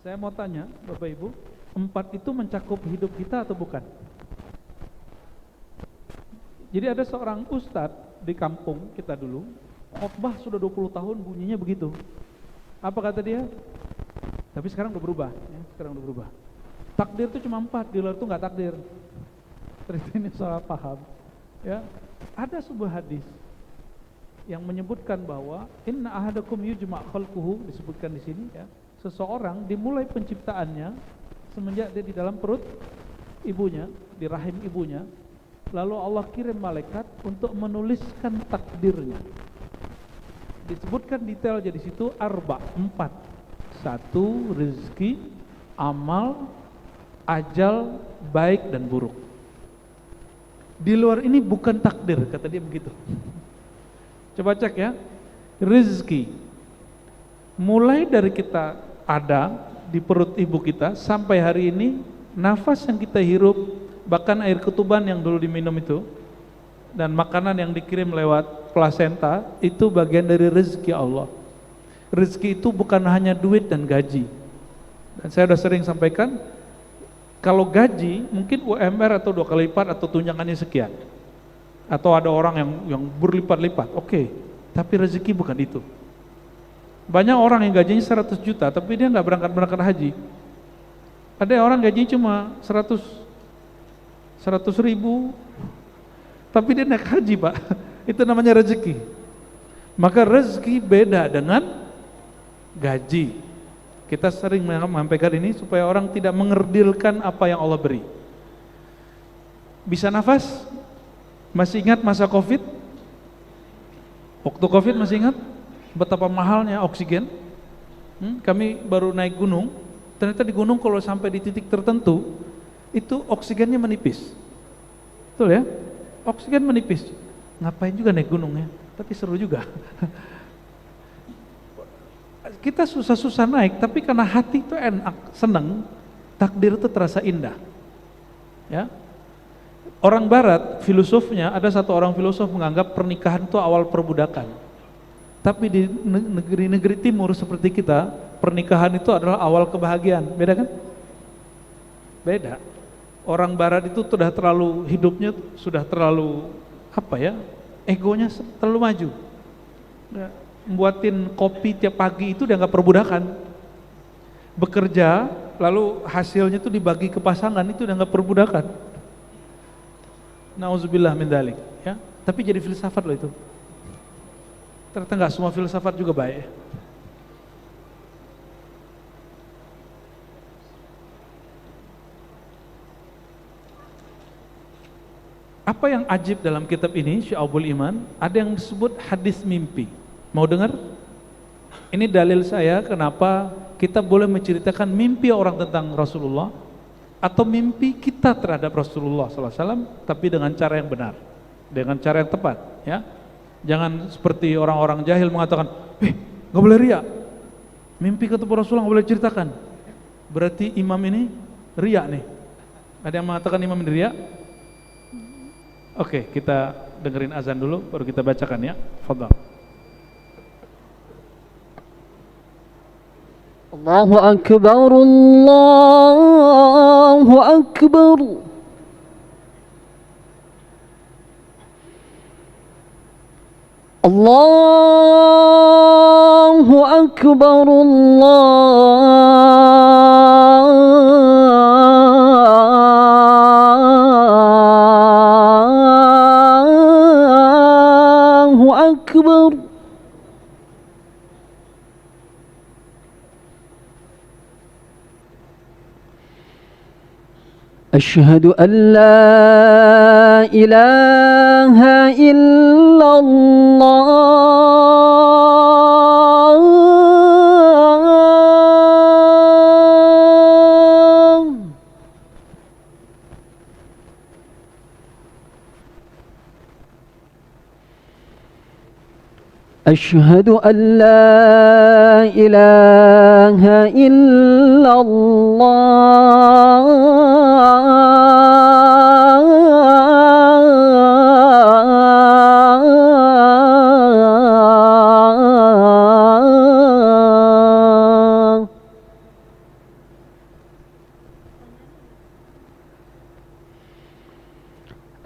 Saya mau tanya Bapak Ibu, 4 itu mencakup hidup kita atau bukan? Jadi ada seorang ustadz di kampung kita dulu, khotbah sudah 20 tahun bunyinya begitu. Apa kata dia? Tapi sekarang udah berubah, ya, sekarang udah berubah. Takdir itu cuma 4, di luar itu nggak takdir. Ternyata ini salah paham. Ya, ada sebuah hadis yang menyebutkan bahwa inna ahadakum yujma' khalquhu, disebutkan di sini ya. Seseorang dimulai penciptaannya semenjak dia di dalam perut ibunya, di rahim ibunya, lalu Allah kirim malaikat untuk menuliskan takdirnya. Disebutkan detail jadi situ 4. 1 rezeki, amal, ajal, baik dan buruk. Di luar ini bukan takdir, kata dia begitu. Coba cek ya, rezeki mulai dari kita ada di perut ibu kita sampai hari ini, nafas yang kita hirup, bahkan air ketuban yang dulu diminum itu, dan makanan yang dikirim lewat plasenta, itu bagian dari rezeki Allah. Rezeki itu bukan hanya duit dan gaji. Dan saya sudah sering sampaikan, kalau gaji mungkin UMR atau 2 kali lipat atau tunjangannya sekian, atau ada orang yang berlipat-lipat, oke. Tapi rezeki bukan itu. Banyak orang yang gajinya 100 juta tapi dia nggak berangkat haji. Ada orang gajinya cuma 100 ribu tapi dia naik haji, Pak. Itu namanya rezeki. Maka rezeki beda dengan gaji. Kita sering menyampaikan ini supaya orang tidak mengerdilkan apa yang Allah beri. Bisa nafas? Masih ingat masa Covid? Waktu Covid masih ingat betapa mahalnya oksigen? Kami baru naik gunung, ternyata di gunung kalau sampai di titik tertentu itu oksigennya menipis. Betul ya? Oksigen menipis. Ngapain juga naik gunung ya? Tapi seru juga. Kita susah-susah naik, tapi karena hati itu enak, senang, takdir itu terasa indah. Ya. Orang barat, filosofnya, ada satu orang filosof menganggap pernikahan itu awal perbudakan. Tapi di negeri-negeri timur seperti kita, pernikahan itu adalah awal kebahagiaan. Beda kan? Beda. Orang barat itu sudah terlalu, hidupnya sudah terlalu, egonya terlalu maju. Ya. Membuatin kopi tiap pagi itu dianggap perbudakan. Bekerja lalu hasilnya itu dibagi ke pasangan, itu dianggap perbudakan. Nauzubillah min dzalik, ya. Tapi jadi filsafat loh itu. Ternyata enggak semua filsafat juga baik. Apa yang ajib dalam kitab ini, Syu'abul Iman, ada yang disebut hadis mimpi. Mau dengar? Ini dalil saya kenapa kita boleh menceritakan mimpi orang tentang Rasulullah atau mimpi kita terhadap Rasulullah SAW, tapi dengan cara yang benar, dengan cara yang tepat, ya. Jangan seperti orang-orang jahil mengatakan, nggak boleh riya, mimpi ketemu Rasulullah nggak boleh ceritakan. Berarti imam ini riya nih. Ada yang mengatakan imam ini riya? Oke, kita dengerin azan dulu, baru kita bacakan ya. Fadhal. Allahu Akbar, Allahu Akbar. Allahu Akbar, Allahu Akbar. أشهد أن لا إله إلا الله أشهد أن لا إله إلا الله.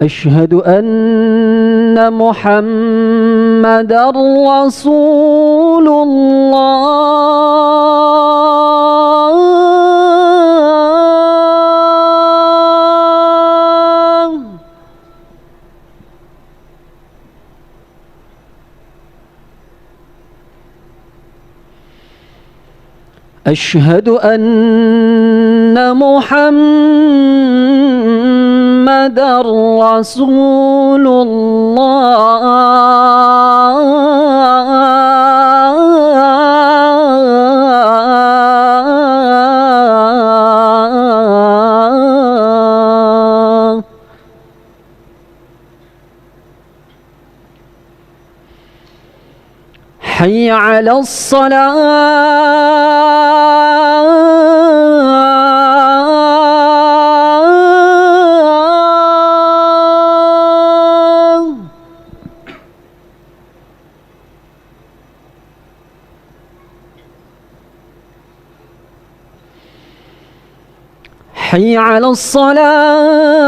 أشهد أن محمدًا رسول الله. أشهد أن محمدًا رسول الله. حي على الصلاة. حي على الصلاة.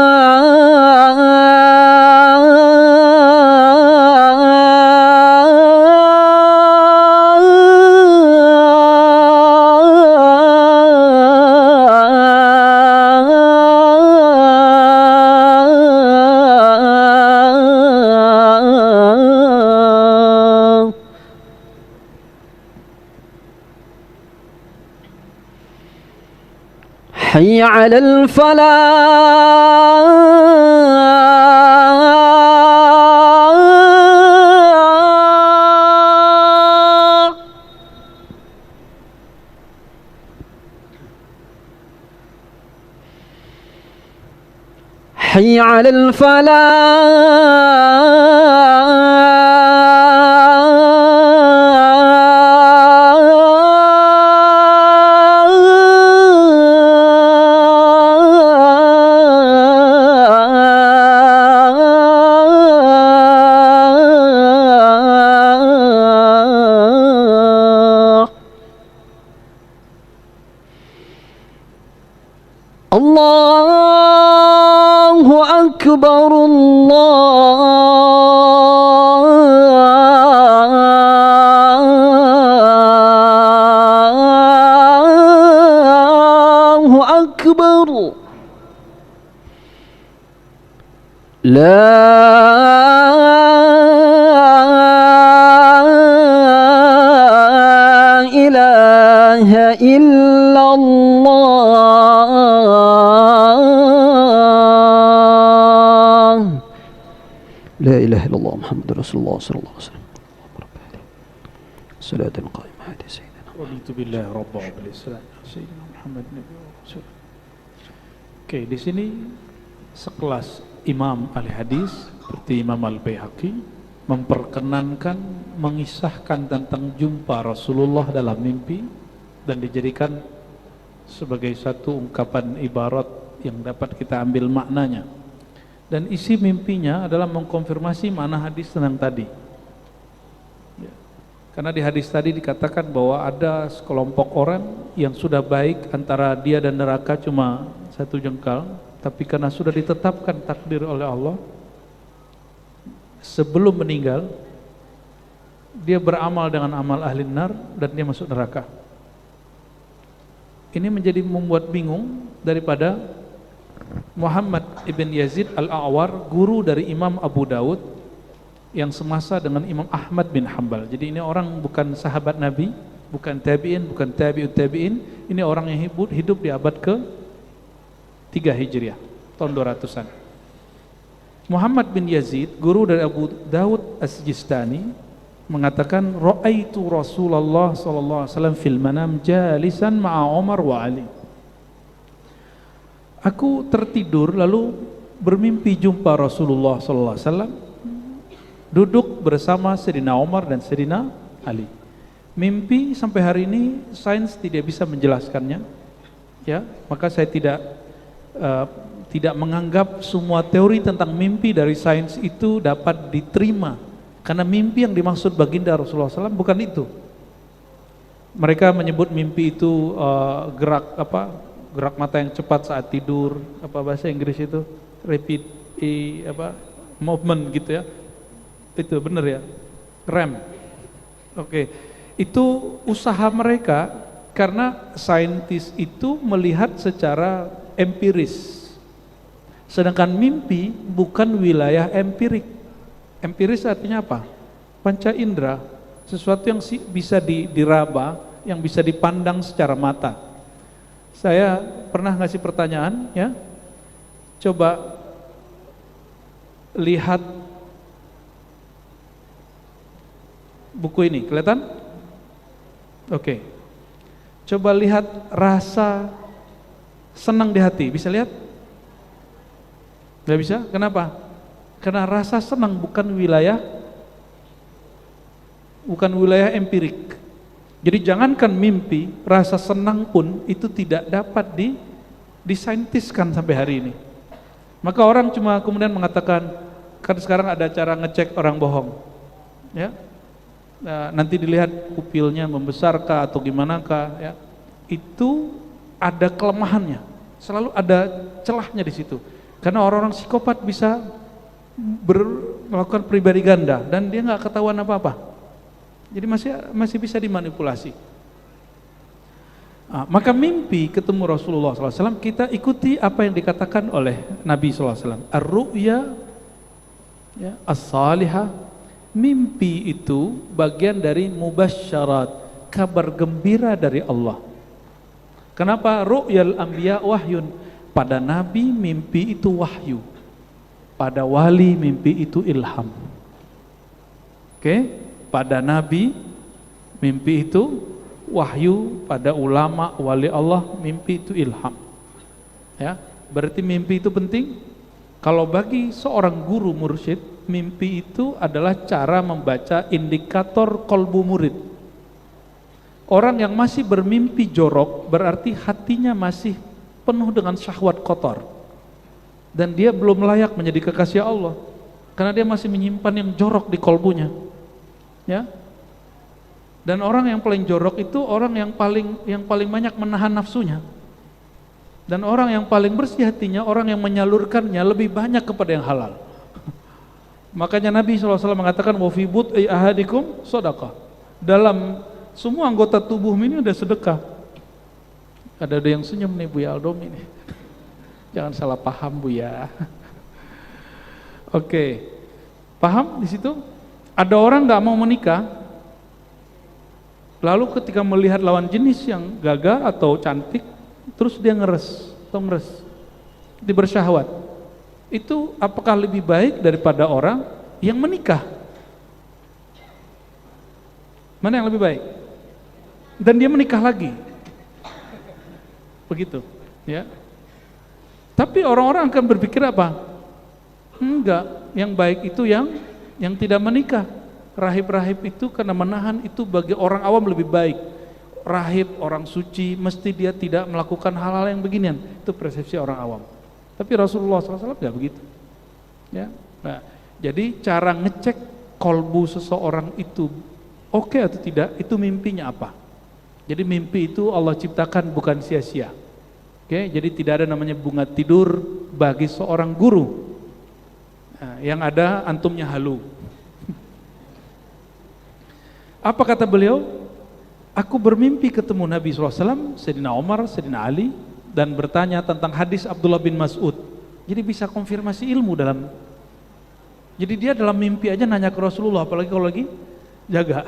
حي على الفلاح. حي على الفلاح. الله أكبر الله أكبر. لا إله إلا الله. لا إله إلا الله محمد رسول الله صلى الله عليه وسلم. صلاة قائمة على سيدنا. Raditu billahi rabba wa bil islam sayyidina Muhammad nabi wa rasul. Oke, di sini sekelas imam ahli hadis seperti Imam Al-Baihaqi memperkenankan mengisahkan tentang jumpa Rasulullah dalam mimpi dan dijadikan sebagai satu ungkapan ibarat yang dapat kita ambil maknanya. Dan isi mimpinya adalah mengkonfirmasi makna hadis tentang tadi. Ya. Karena di hadis tadi dikatakan bahwa ada sekelompok orang yang sudah baik antara dia dan neraka cuma satu jengkal, tapi karena sudah ditetapkan takdir oleh Allah, sebelum meninggal dia beramal dengan amal ahli nar dan dia masuk neraka. Ini menjadi membuat bingung daripada Muhammad ibn Yazid al-A'war, guru dari Imam Abu Dawud yang semasa dengan Imam Ahmad bin Hanbal. Jadi ini orang bukan sahabat Nabi, bukan tabi'in, bukan tabi'ut tabi'in. Ini orang yang hidup di abad ke-3 Hijriah, tahun 200-an. Muhammad bin Yazid, guru dari Abu Dawud As-Sijistani, mengatakan ra'aitu Rasulullah sallallahu alaihi wasallam fil manam jalisan ma'a Umar wa Ali. Aku tertidur lalu bermimpi jumpa Rasulullah sallallahu alaihi wasallam duduk bersama Sayyidina Umar dan Sayyidina Ali. Mimpi sampai hari ini sains tidak bisa menjelaskannya, ya. Maka saya tidak menganggap semua teori tentang mimpi dari sains itu dapat diterima, karena mimpi yang dimaksud baginda Rasulullah SAW bukan itu. Mereka menyebut mimpi itu gerak mata yang cepat saat tidur, apa bahasa Inggris itu, rapid movement gitu ya. Itu benar ya, REM. Oke. Itu usaha mereka karena saintis itu melihat secara empiris. Sedangkan mimpi bukan wilayah empirik. Empiris artinya apa? Panca indera, sesuatu yang bisa diraba, yang bisa dipandang secara mata. Saya pernah ngasih pertanyaan, ya. Coba lihat buku ini, kelihatan? Oke. Coba lihat rasa senang di hati, bisa lihat? Nggak bisa? Kenapa? Karena rasa senang bukan wilayah empirik. Jadi jangankan mimpi, rasa senang pun itu tidak dapat disaintiskan sampai hari ini. Maka orang cuma kemudian mengatakan, kan sekarang ada cara ngecek orang bohong, ya. Nah, nanti dilihat pupilnya membesarkah atau gimana kah, ya. Itu ada kelemahannya, selalu ada celahnya di situ. Karena orang-orang psikopat bisa melakukan pribadi ganda dan dia nggak ketahuan apa-apa. Jadi masih bisa dimanipulasi. Maka mimpi ketemu Rasulullah SAW, kita ikuti apa yang dikatakan oleh Nabi SAW. Ar-ru'ya, ya, as-salihah. Mimpi itu bagian dari mubasyarat, kabar gembira dari Allah. Kenapa? Ru'yal anbiya wahyun. Pada nabi mimpi itu wahyu, pada wali mimpi itu ilham. Oke? Pada nabi mimpi itu wahyu, pada ulama wali Allah mimpi itu ilham. Ya, berarti mimpi itu penting. Kalau bagi seorang guru mursyid, mimpi itu adalah cara membaca indikator kolbu murid. Orang yang masih bermimpi jorok berarti hatinya masih penuh dengan syahwat kotor dan dia belum layak menjadi kekasih Allah karena dia masih menyimpan yang jorok di kolbunya, ya. Dan orang yang paling jorok itu orang yang paling banyak menahan nafsunya, dan orang yang paling bersih hatinya orang yang menyalurkannya lebih banyak kepada yang halal. Makanya Nabi SAW mengatakan wa fi bud'i ahadikum shadaqah. Dalam semua anggota tubuh ini ada sedekah. Ada yang senyum nih Buya Aldom ini. Jangan salah paham Buya. Oke. Paham di situ? Ada orang nggak mau menikah, lalu ketika melihat lawan jenis yang gagah atau cantik, terus dia ngeres, dia bersyahwat. Itu apakah lebih baik daripada orang yang menikah? Mana yang lebih baik? Dan dia menikah lagi. Begitu, ya. Tapi orang-orang akan berpikir apa? Enggak, yang baik itu yang tidak menikah. Rahib-rahib itu karena menahan itu bagi orang awam lebih baik. Rahib, orang suci, mesti dia tidak melakukan hal-hal yang beginian. Itu persepsi orang awam. Tapi Rasulullah SAW enggak begitu, ya. Nah, jadi cara ngecek kolbu seseorang itu oke atau tidak, itu mimpinya apa. Jadi mimpi itu Allah ciptakan bukan sia-sia. Oke, jadi tidak ada namanya bunga tidur bagi seorang guru. Nah, yang ada antumnya halu. Apa kata beliau? Aku bermimpi ketemu Nabi SAW, Sayyidina Umar, Sayyidina Ali, dan bertanya tentang hadis Abdullah bin Mas'ud. Jadi bisa konfirmasi ilmu dalam. Jadi dia dalam mimpi aja nanya ke Rasulullah, apalagi kalau lagi jaga.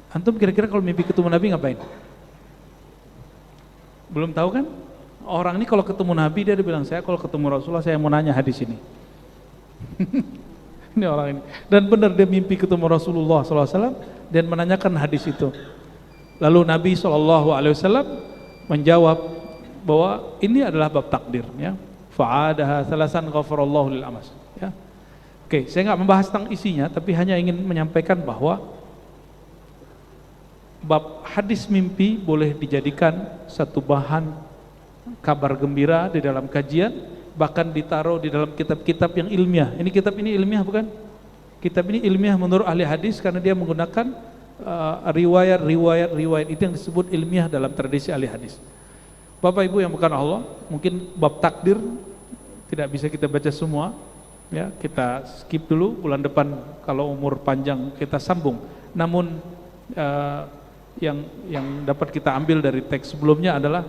Antum kira-kira kalau mimpi ketemu Nabi ngapain? Belum tahu kan? Orang ini kalau ketemu Nabi dia bilang, saya kalau ketemu Rasulullah saya mau nanya hadis ini. Ini orang ini. Dan benar dia mimpi ketemu Rasulullah SAW dan menanyakan hadis itu. Lalu Nabi SAW menjawab bahwa ini adalah bab takdir, ya. Fa'adaha thalasan ghafarallahu lil amas, ya. Oke, saya nggak membahas tentang isinya, tapi hanya ingin menyampaikan bahwa bab hadis mimpi boleh dijadikan satu bahan kabar gembira di dalam kajian, bahkan ditaruh di dalam kitab-kitab yang ilmiah. Ini kitab ini ilmiah bukan? Kitab ini ilmiah menurut ahli hadis karena dia menggunakan riwayat itu yang disebut ilmiah dalam tradisi ahli hadis. Bapak Ibu yang bukan Allah, mungkin bab takdir tidak bisa kita baca semua. Ya, kita skip dulu, bulan depan kalau umur panjang kita sambung. Namun yang dapat kita ambil dari teks sebelumnya adalah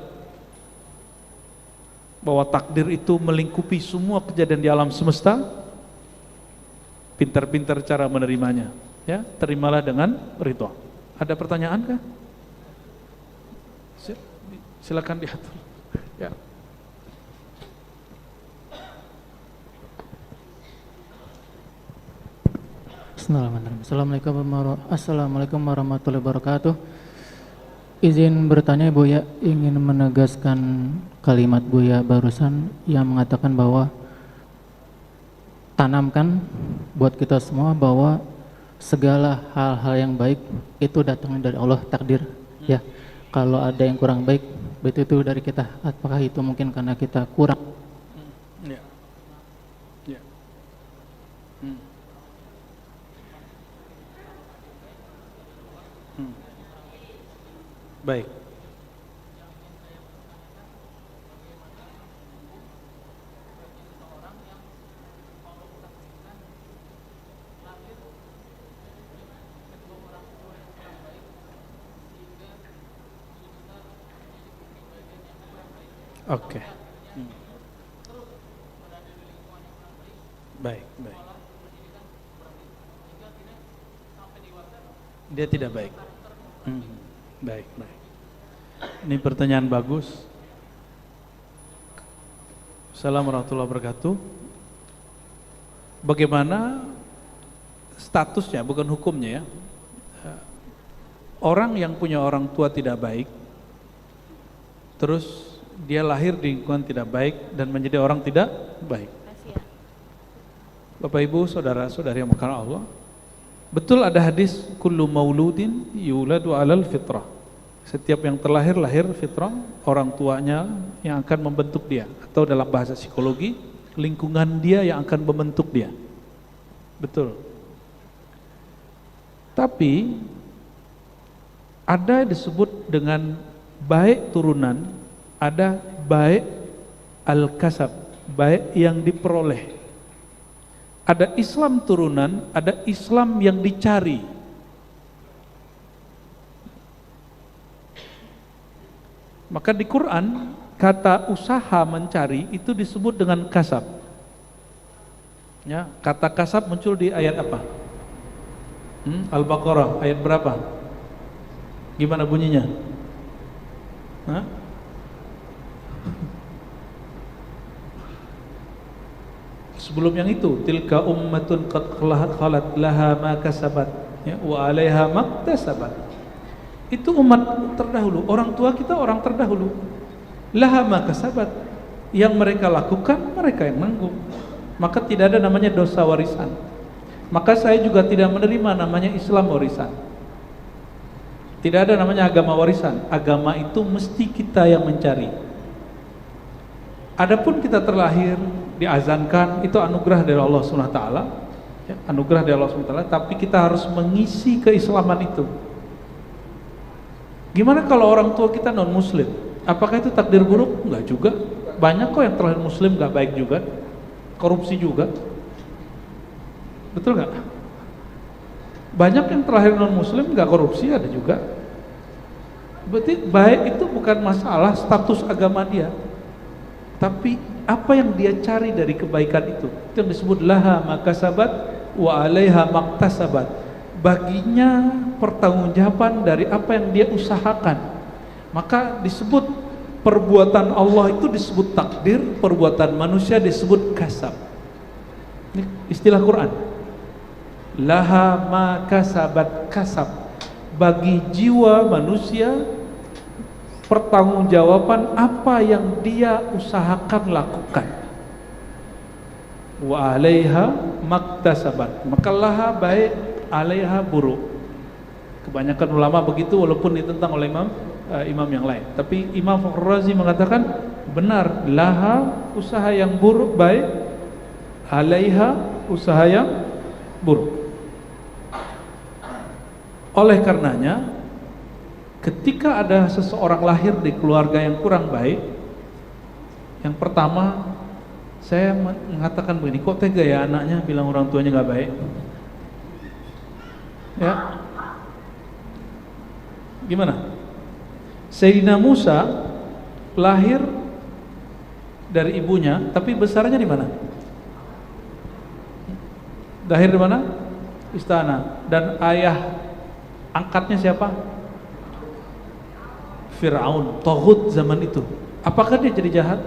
bahwa takdir itu melingkupi semua kejadian di alam semesta. Pintar-pintar cara menerimanya. Ya, terimalah dengan ridha. Ada pertanyaan kah? Silakan diatur. Ya. Assalamualaikum warahmatullahi wabarakatuh. Izin bertanya Buya, ingin menegaskan kalimat Buya barusan yang mengatakan bahwa tanamkan buat kita semua bahwa segala hal-hal yang baik itu datangnya dari Allah, takdir. Ya, kalau ada yang kurang baik, itu dari kita. Apakah itu mungkin karena kita kurang? Ya. Ya. Baik. Oke. Baik, baik. Dia tidak baik. Baik, baik. Ini pertanyaan bagus. Assalamualaikum warahmatullahi wabarakatuh. Bagaimana statusnya, bukan hukumnya ya. Orang yang punya orang tua tidak baik, terus dia lahir di lingkungan tidak baik dan menjadi orang tidak baik. Bapak Ibu, saudara-saudari yang dimuliakan Allah, betul ada hadis kullu mauludin yuladu alal fitrah. Setiap yang terlahir lahir fitrah, orang tuanya yang akan membentuk dia, atau dalam bahasa psikologi lingkungan dia yang akan membentuk dia. Betul. Tapi ada disebut dengan baik turunan, ada baik al-kasab, baik yang diperoleh. Ada Islam turunan, ada Islam yang dicari. Maka di Quran kata usaha mencari itu disebut dengan kasab. Ya, kata kasab muncul di ayat apa? Al-Baqarah ayat berapa? Gimana bunyinya? Hah? Sebelum yang itu, tilka ummatun qad khalat laha ma kasabat, ya, wa 'alaiha maktasabat. Itu umat terdahulu, orang tua kita orang terdahulu. Laha ma kasabat, yang mereka lakukan mereka yang nanggung. Maka tidak ada namanya dosa warisan. Maka saya juga tidak menerima namanya Islam warisan. Tidak ada namanya agama warisan. Agama itu mesti kita yang mencari. Adapun kita terlahir, diazankan, itu anugerah dari Allah SWT, ya, anugerah dari Allah SWT, tapi kita harus mengisi keislaman itu. Gimana kalau orang tua kita non muslim? Apakah itu takdir buruk? Enggak juga. Banyak kok yang terlahir muslim enggak baik juga, korupsi juga. Betul enggak? Banyak yang terlahir non muslim enggak korupsi, ada juga. Berarti baik itu bukan masalah status agama dia, tapi apa yang dia cari dari kebaikan itu yang disebut laha makasabat wa 'alaiha maktasabat. Baginya pertanggungjawaban dari apa yang dia usahakan. Maka disebut perbuatan Allah itu disebut takdir, perbuatan manusia disebut kasab. Ini istilah Quran. Laha makasabat kasab. Bagi jiwa manusia pertanggungjawaban apa yang dia usahakan lakukan. wa 'alaiha maktasabat. Maka laha baik, 'alaiha buruk. Kebanyakan ulama begitu, walaupun ditentang oleh imam yang lain. Tapi Imam Fakhrul Razi mengatakan benar, laha usaha yang buruk baik, 'alaiha usaha yang buruk. Oleh karenanya, ketika ada seseorang lahir di keluarga yang kurang baik, yang pertama saya mengatakan begini, kok tega ya anaknya bilang orang tuanya nggak baik? Ya, gimana? Sayyidina Musa lahir dari ibunya, tapi besarnya di mana? Lahir di mana? Istana. Dan ayah angkatnya siapa? Fir'aun, Taghut zaman itu. Apakah dia jadi jahat?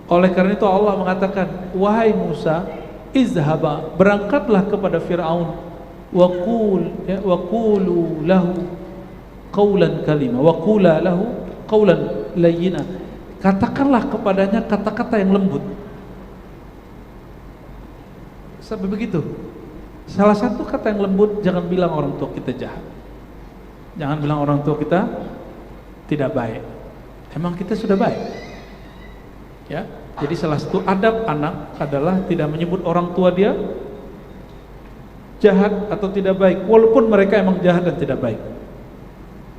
Oleh karena itu Allah mengatakan, wahai Musa, izhaba, berangkatlah kepada Fir'aun, wa qulu lahu qawlan kalima, wa qula lahu qawlan layyina. Katakanlah kepadanya kata-kata yang lembut. Sampai begitu. Salah satu kata yang lembut, jangan bilang orang tua kita jahat. Jangan bilang orang tua kita tidak baik. Emang kita sudah baik? Ya. Jadi salah satu adab anak adalah tidak menyebut orang tua dia jahat atau tidak baik, walaupun mereka emang jahat dan tidak baik.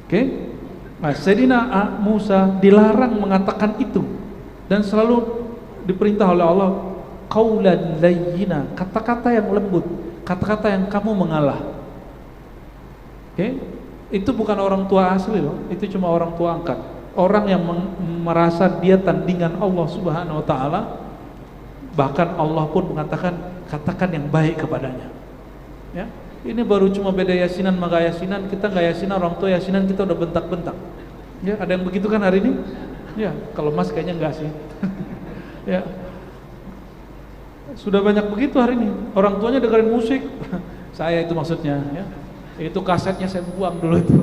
Oke? Nah, Sayyidina Musa dilarang mengatakan itu dan selalu diperintah oleh Allah qaulan layyina, kata-kata yang lembut, kata-kata yang kamu mengalah. Oke? Itu bukan orang tua asli loh, itu cuma orang tua angkat. Orang yang merasa dia tandingan Allah Subhanahu wa taala, bahkan Allah pun mengatakan katakan yang baik kepadanya. Ya. Ini baru cuma beda yasinan sama gak yasinan, kita gak yasinan, orang tua yasinan kita udah bentak-bentak. Ya, ada yang begitu kan hari ini? Ya, kalau Mas kayaknya enggak sih. Ya. Sudah banyak begitu hari ini. Orang tuanya dengerin musik. Saya itu maksudnya, ya. Itu kasetnya saya buang dulu itu.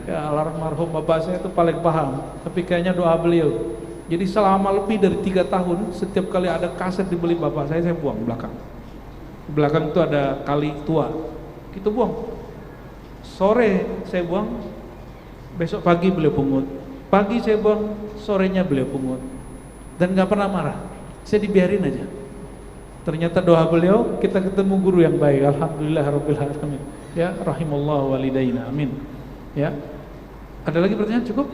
Ya, almarhum bapak saya itu paling paham. Tapi kayaknya doa beliau. Jadi selama lebih dari 3 tahun, setiap kali ada kaset dibeli bapak saya buang belakang. Di belakang itu ada kali tua, kita buang. Sore saya buang, besok pagi beliau pungut. Pagi saya buang, sorenya beliau pungut. Dan nggak pernah marah. Saya dibiarin aja. Ternyata doa beliau, kita ketemu guru yang baik. Alhamdulillahirabbil alamin. Ya, rahimallahu walidaina. Amin. Ya. Ada lagi pertanyaan? Cukup?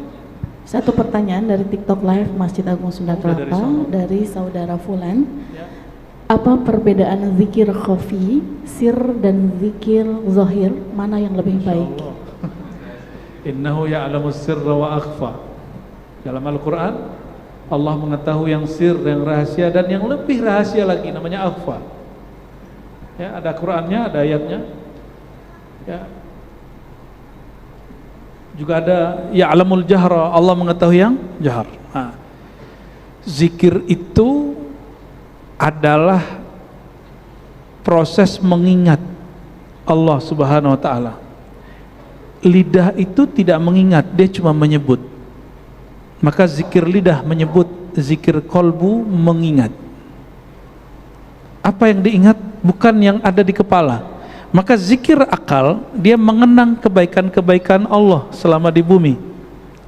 Satu pertanyaan dari TikTok Live Masjid Agung Sunda Kelapa dari saudara Fulan. Ya. Apa perbedaan zikir khafi, sir dan zikir zahir, mana yang lebih baik? Innahu ya'lamus sirra wa akhfa. Dalam Al-Quran Allah mengetahui yang sir, yang rahasia, dan yang lebih rahasia lagi namanya akhfa. Ya, ada Qurannya, ada ayatnya. Ya. Juga ada ya'lamul jahra, Allah mengetahui yang jahar. Nah, zikir itu adalah proses mengingat Allah Subhanahu wa taala. Lidah itu tidak mengingat, dia cuma menyebut. Maka zikir lidah menyebut, zikir kolbu mengingat. Apa yang diingat bukan yang ada di kepala. Maka zikir akal, dia mengenang kebaikan-kebaikan Allah selama di bumi.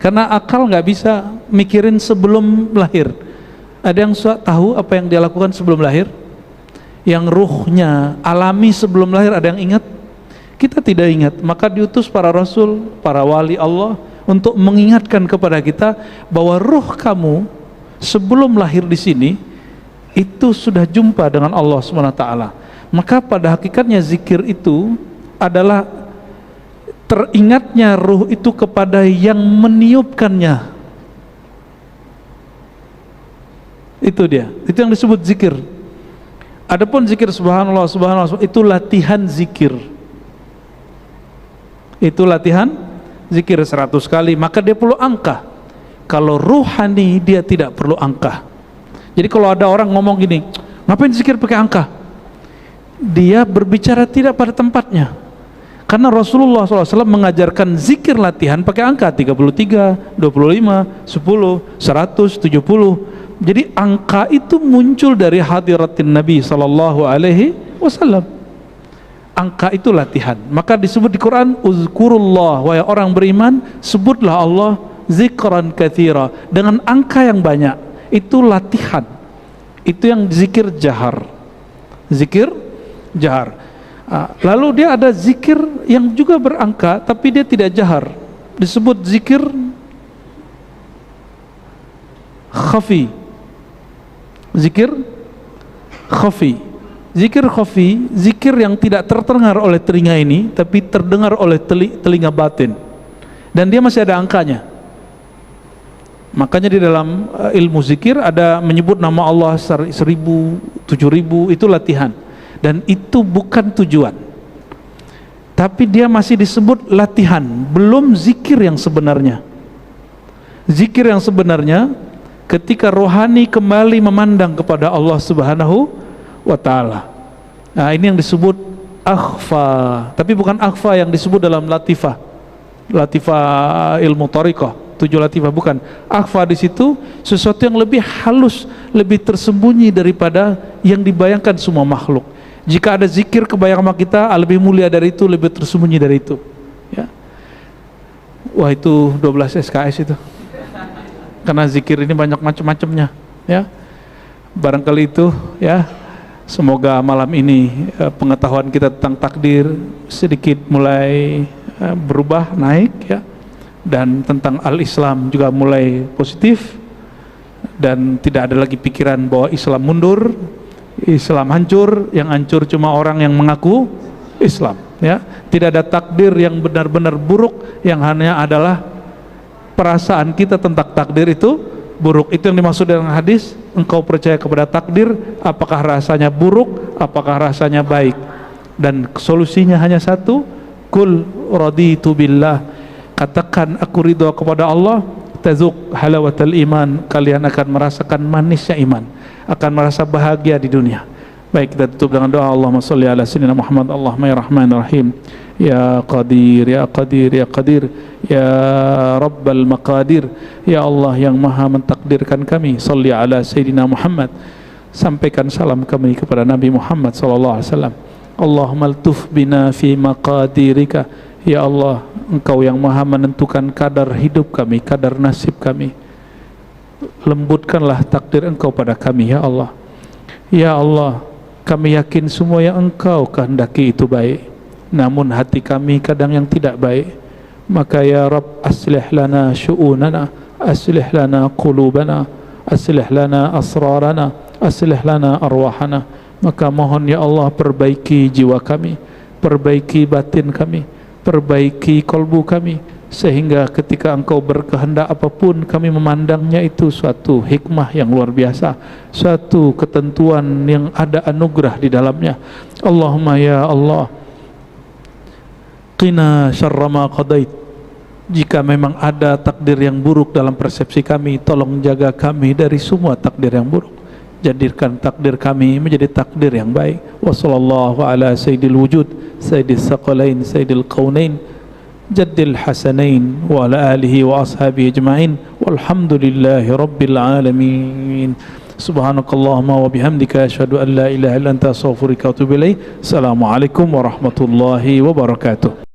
Karena akal nggak bisa mikirin sebelum lahir. Ada yang tahu apa yang dia lakukan sebelum lahir? Yang ruhnya alami sebelum lahir, ada yang ingat? Kita tidak ingat. Maka diutus para rasul, para wali Allah untuk mengingatkan kepada kita bahwa ruh kamu sebelum lahir di sini itu sudah jumpa dengan Allah SWT. Maka pada hakikatnya zikir itu adalah teringatnya ruh itu kepada yang meniupkannya. Itu dia, itu yang disebut zikir. Adapun zikir subhanallah, subhanallah itu latihan zikir. Itu latihan zikir 100 kali, maka dia perlu angka. Kalau ruhani dia tidak perlu angka. Jadi kalau ada orang ngomong gini, ngapain zikir pakai angka? Dia berbicara tidak pada tempatnya. Karena Rasulullah SAW mengajarkan zikir latihan pakai angka 33, 25, 10, 100, 70. Jadi angka itu muncul dari hadiratin Nabi sallallahu alaihi wasallam. Angka itu latihan. Maka disebut di Quran, uzkurullah, wahai orang beriman, sebutlah Allah zikran katsira, dengan angka yang banyak. Itu latihan. Itu yang zikir jahar. Zikir jahar. Lalu dia ada zikir yang juga berangka tapi dia tidak jahar, disebut zikir khafi. Zikir khafi. Zikir khafi, zikir yang tidak terdengar oleh telinga ini tapi terdengar oleh telinga batin, dan dia masih ada angkanya. Makanya di dalam ilmu zikir ada menyebut nama Allah 1000, 7000, itu latihan. Dan itu bukan tujuan, tapi dia masih disebut latihan, belum zikir yang sebenarnya. Zikir yang sebenarnya ketika rohani kembali memandang kepada Allah Subhanahu wa ta'ala. Nah, ini yang disebut akhfa, tapi bukan akhfa yang disebut dalam latifah ilmu thariqah, 7 latifah, bukan. Akhfa di situ sesuatu yang lebih halus, lebih tersembunyi daripada yang dibayangkan semua makhluk. Jika ada zikir kebayang sama kita, lebih mulia dari itu, lebih tersembunyi dari itu, ya. Wah, itu 12 SKS itu, karena zikir ini banyak macam-macamnya, ya. Barangkali itu, ya. Semoga malam ini pengetahuan kita tentang takdir sedikit mulai berubah, naik, ya. Dan tentang al-Islam juga mulai positif, dan tidak ada lagi pikiran bahwa Islam mundur, Islam hancur. Yang hancur cuma orang yang mengaku Islam, ya. Tidak ada takdir yang benar-benar buruk, yang hanya adalah perasaan kita tentang takdir itu buruk. Itu yang dimaksud dengan hadis, engkau percaya kepada takdir, apakah rasanya buruk, apakah rasanya baik. Dan solusinya hanya satu, kul raditu billah, katakan aku ridho kepada Allah, tazuk halawatal iman, kalian akan merasakan manisnya iman, akan merasa bahagia di dunia. Baik, kita tutup dengan doa. Allahumma sholli ala sayyidina Muhammad. Allahumma ya rahmanir rahim, ya qadir ya qadir ya qadir, ya rabbal maqadir, ya Allah yang maha mentakdirkan kami. Sholli ala sayyidina Muhammad, sampaikan salam kami kepada Nabi Muhammad sallallahu alaihi wasallam. Allahumma altuf bina fi maqadirika, ya Allah, engkau yang maha menentukan kadar hidup kami, kadar nasib kami. Lembutkanlah takdir engkau pada kami, ya Allah. Ya Allah, kami yakin semua yang engkau kehendaki itu baik, namun hati kami kadang yang tidak baik. Maka ya Rabb, aslih lana syu'unana, aslih lana qulubana, aslih lana asrarana, aslih lana arwahana. Maka mohon ya Allah, perbaiki jiwa kami, perbaiki batin kami, perbaiki kolbu kami, sehingga ketika engkau berkehendak apapun, kami memandangnya itu suatu hikmah yang luar biasa, suatu ketentuan yang ada anugerah di dalamnya. Allahumma ya Allah, qina syarra ma qadait. Jika memang ada takdir yang buruk dalam persepsi kami, tolong jaga kami dari semua takdir yang buruk. Jadikan takdir kami menjadi takdir yang baik. Wa sallallahu ala sayyidil wujud, sayyidis saqalain, sayyidil qaunain, jaddil hasanain, wa ala alihi wa ashabihi ajma'in, walhamdulillahi rabbil alamin. Subhanakallahumma wa bihamdika, asyhadu an la ilaha illa anta, astaghfiruka wa atubu ilaik. Assalamualaikum warahmatullahi wabarakatuh.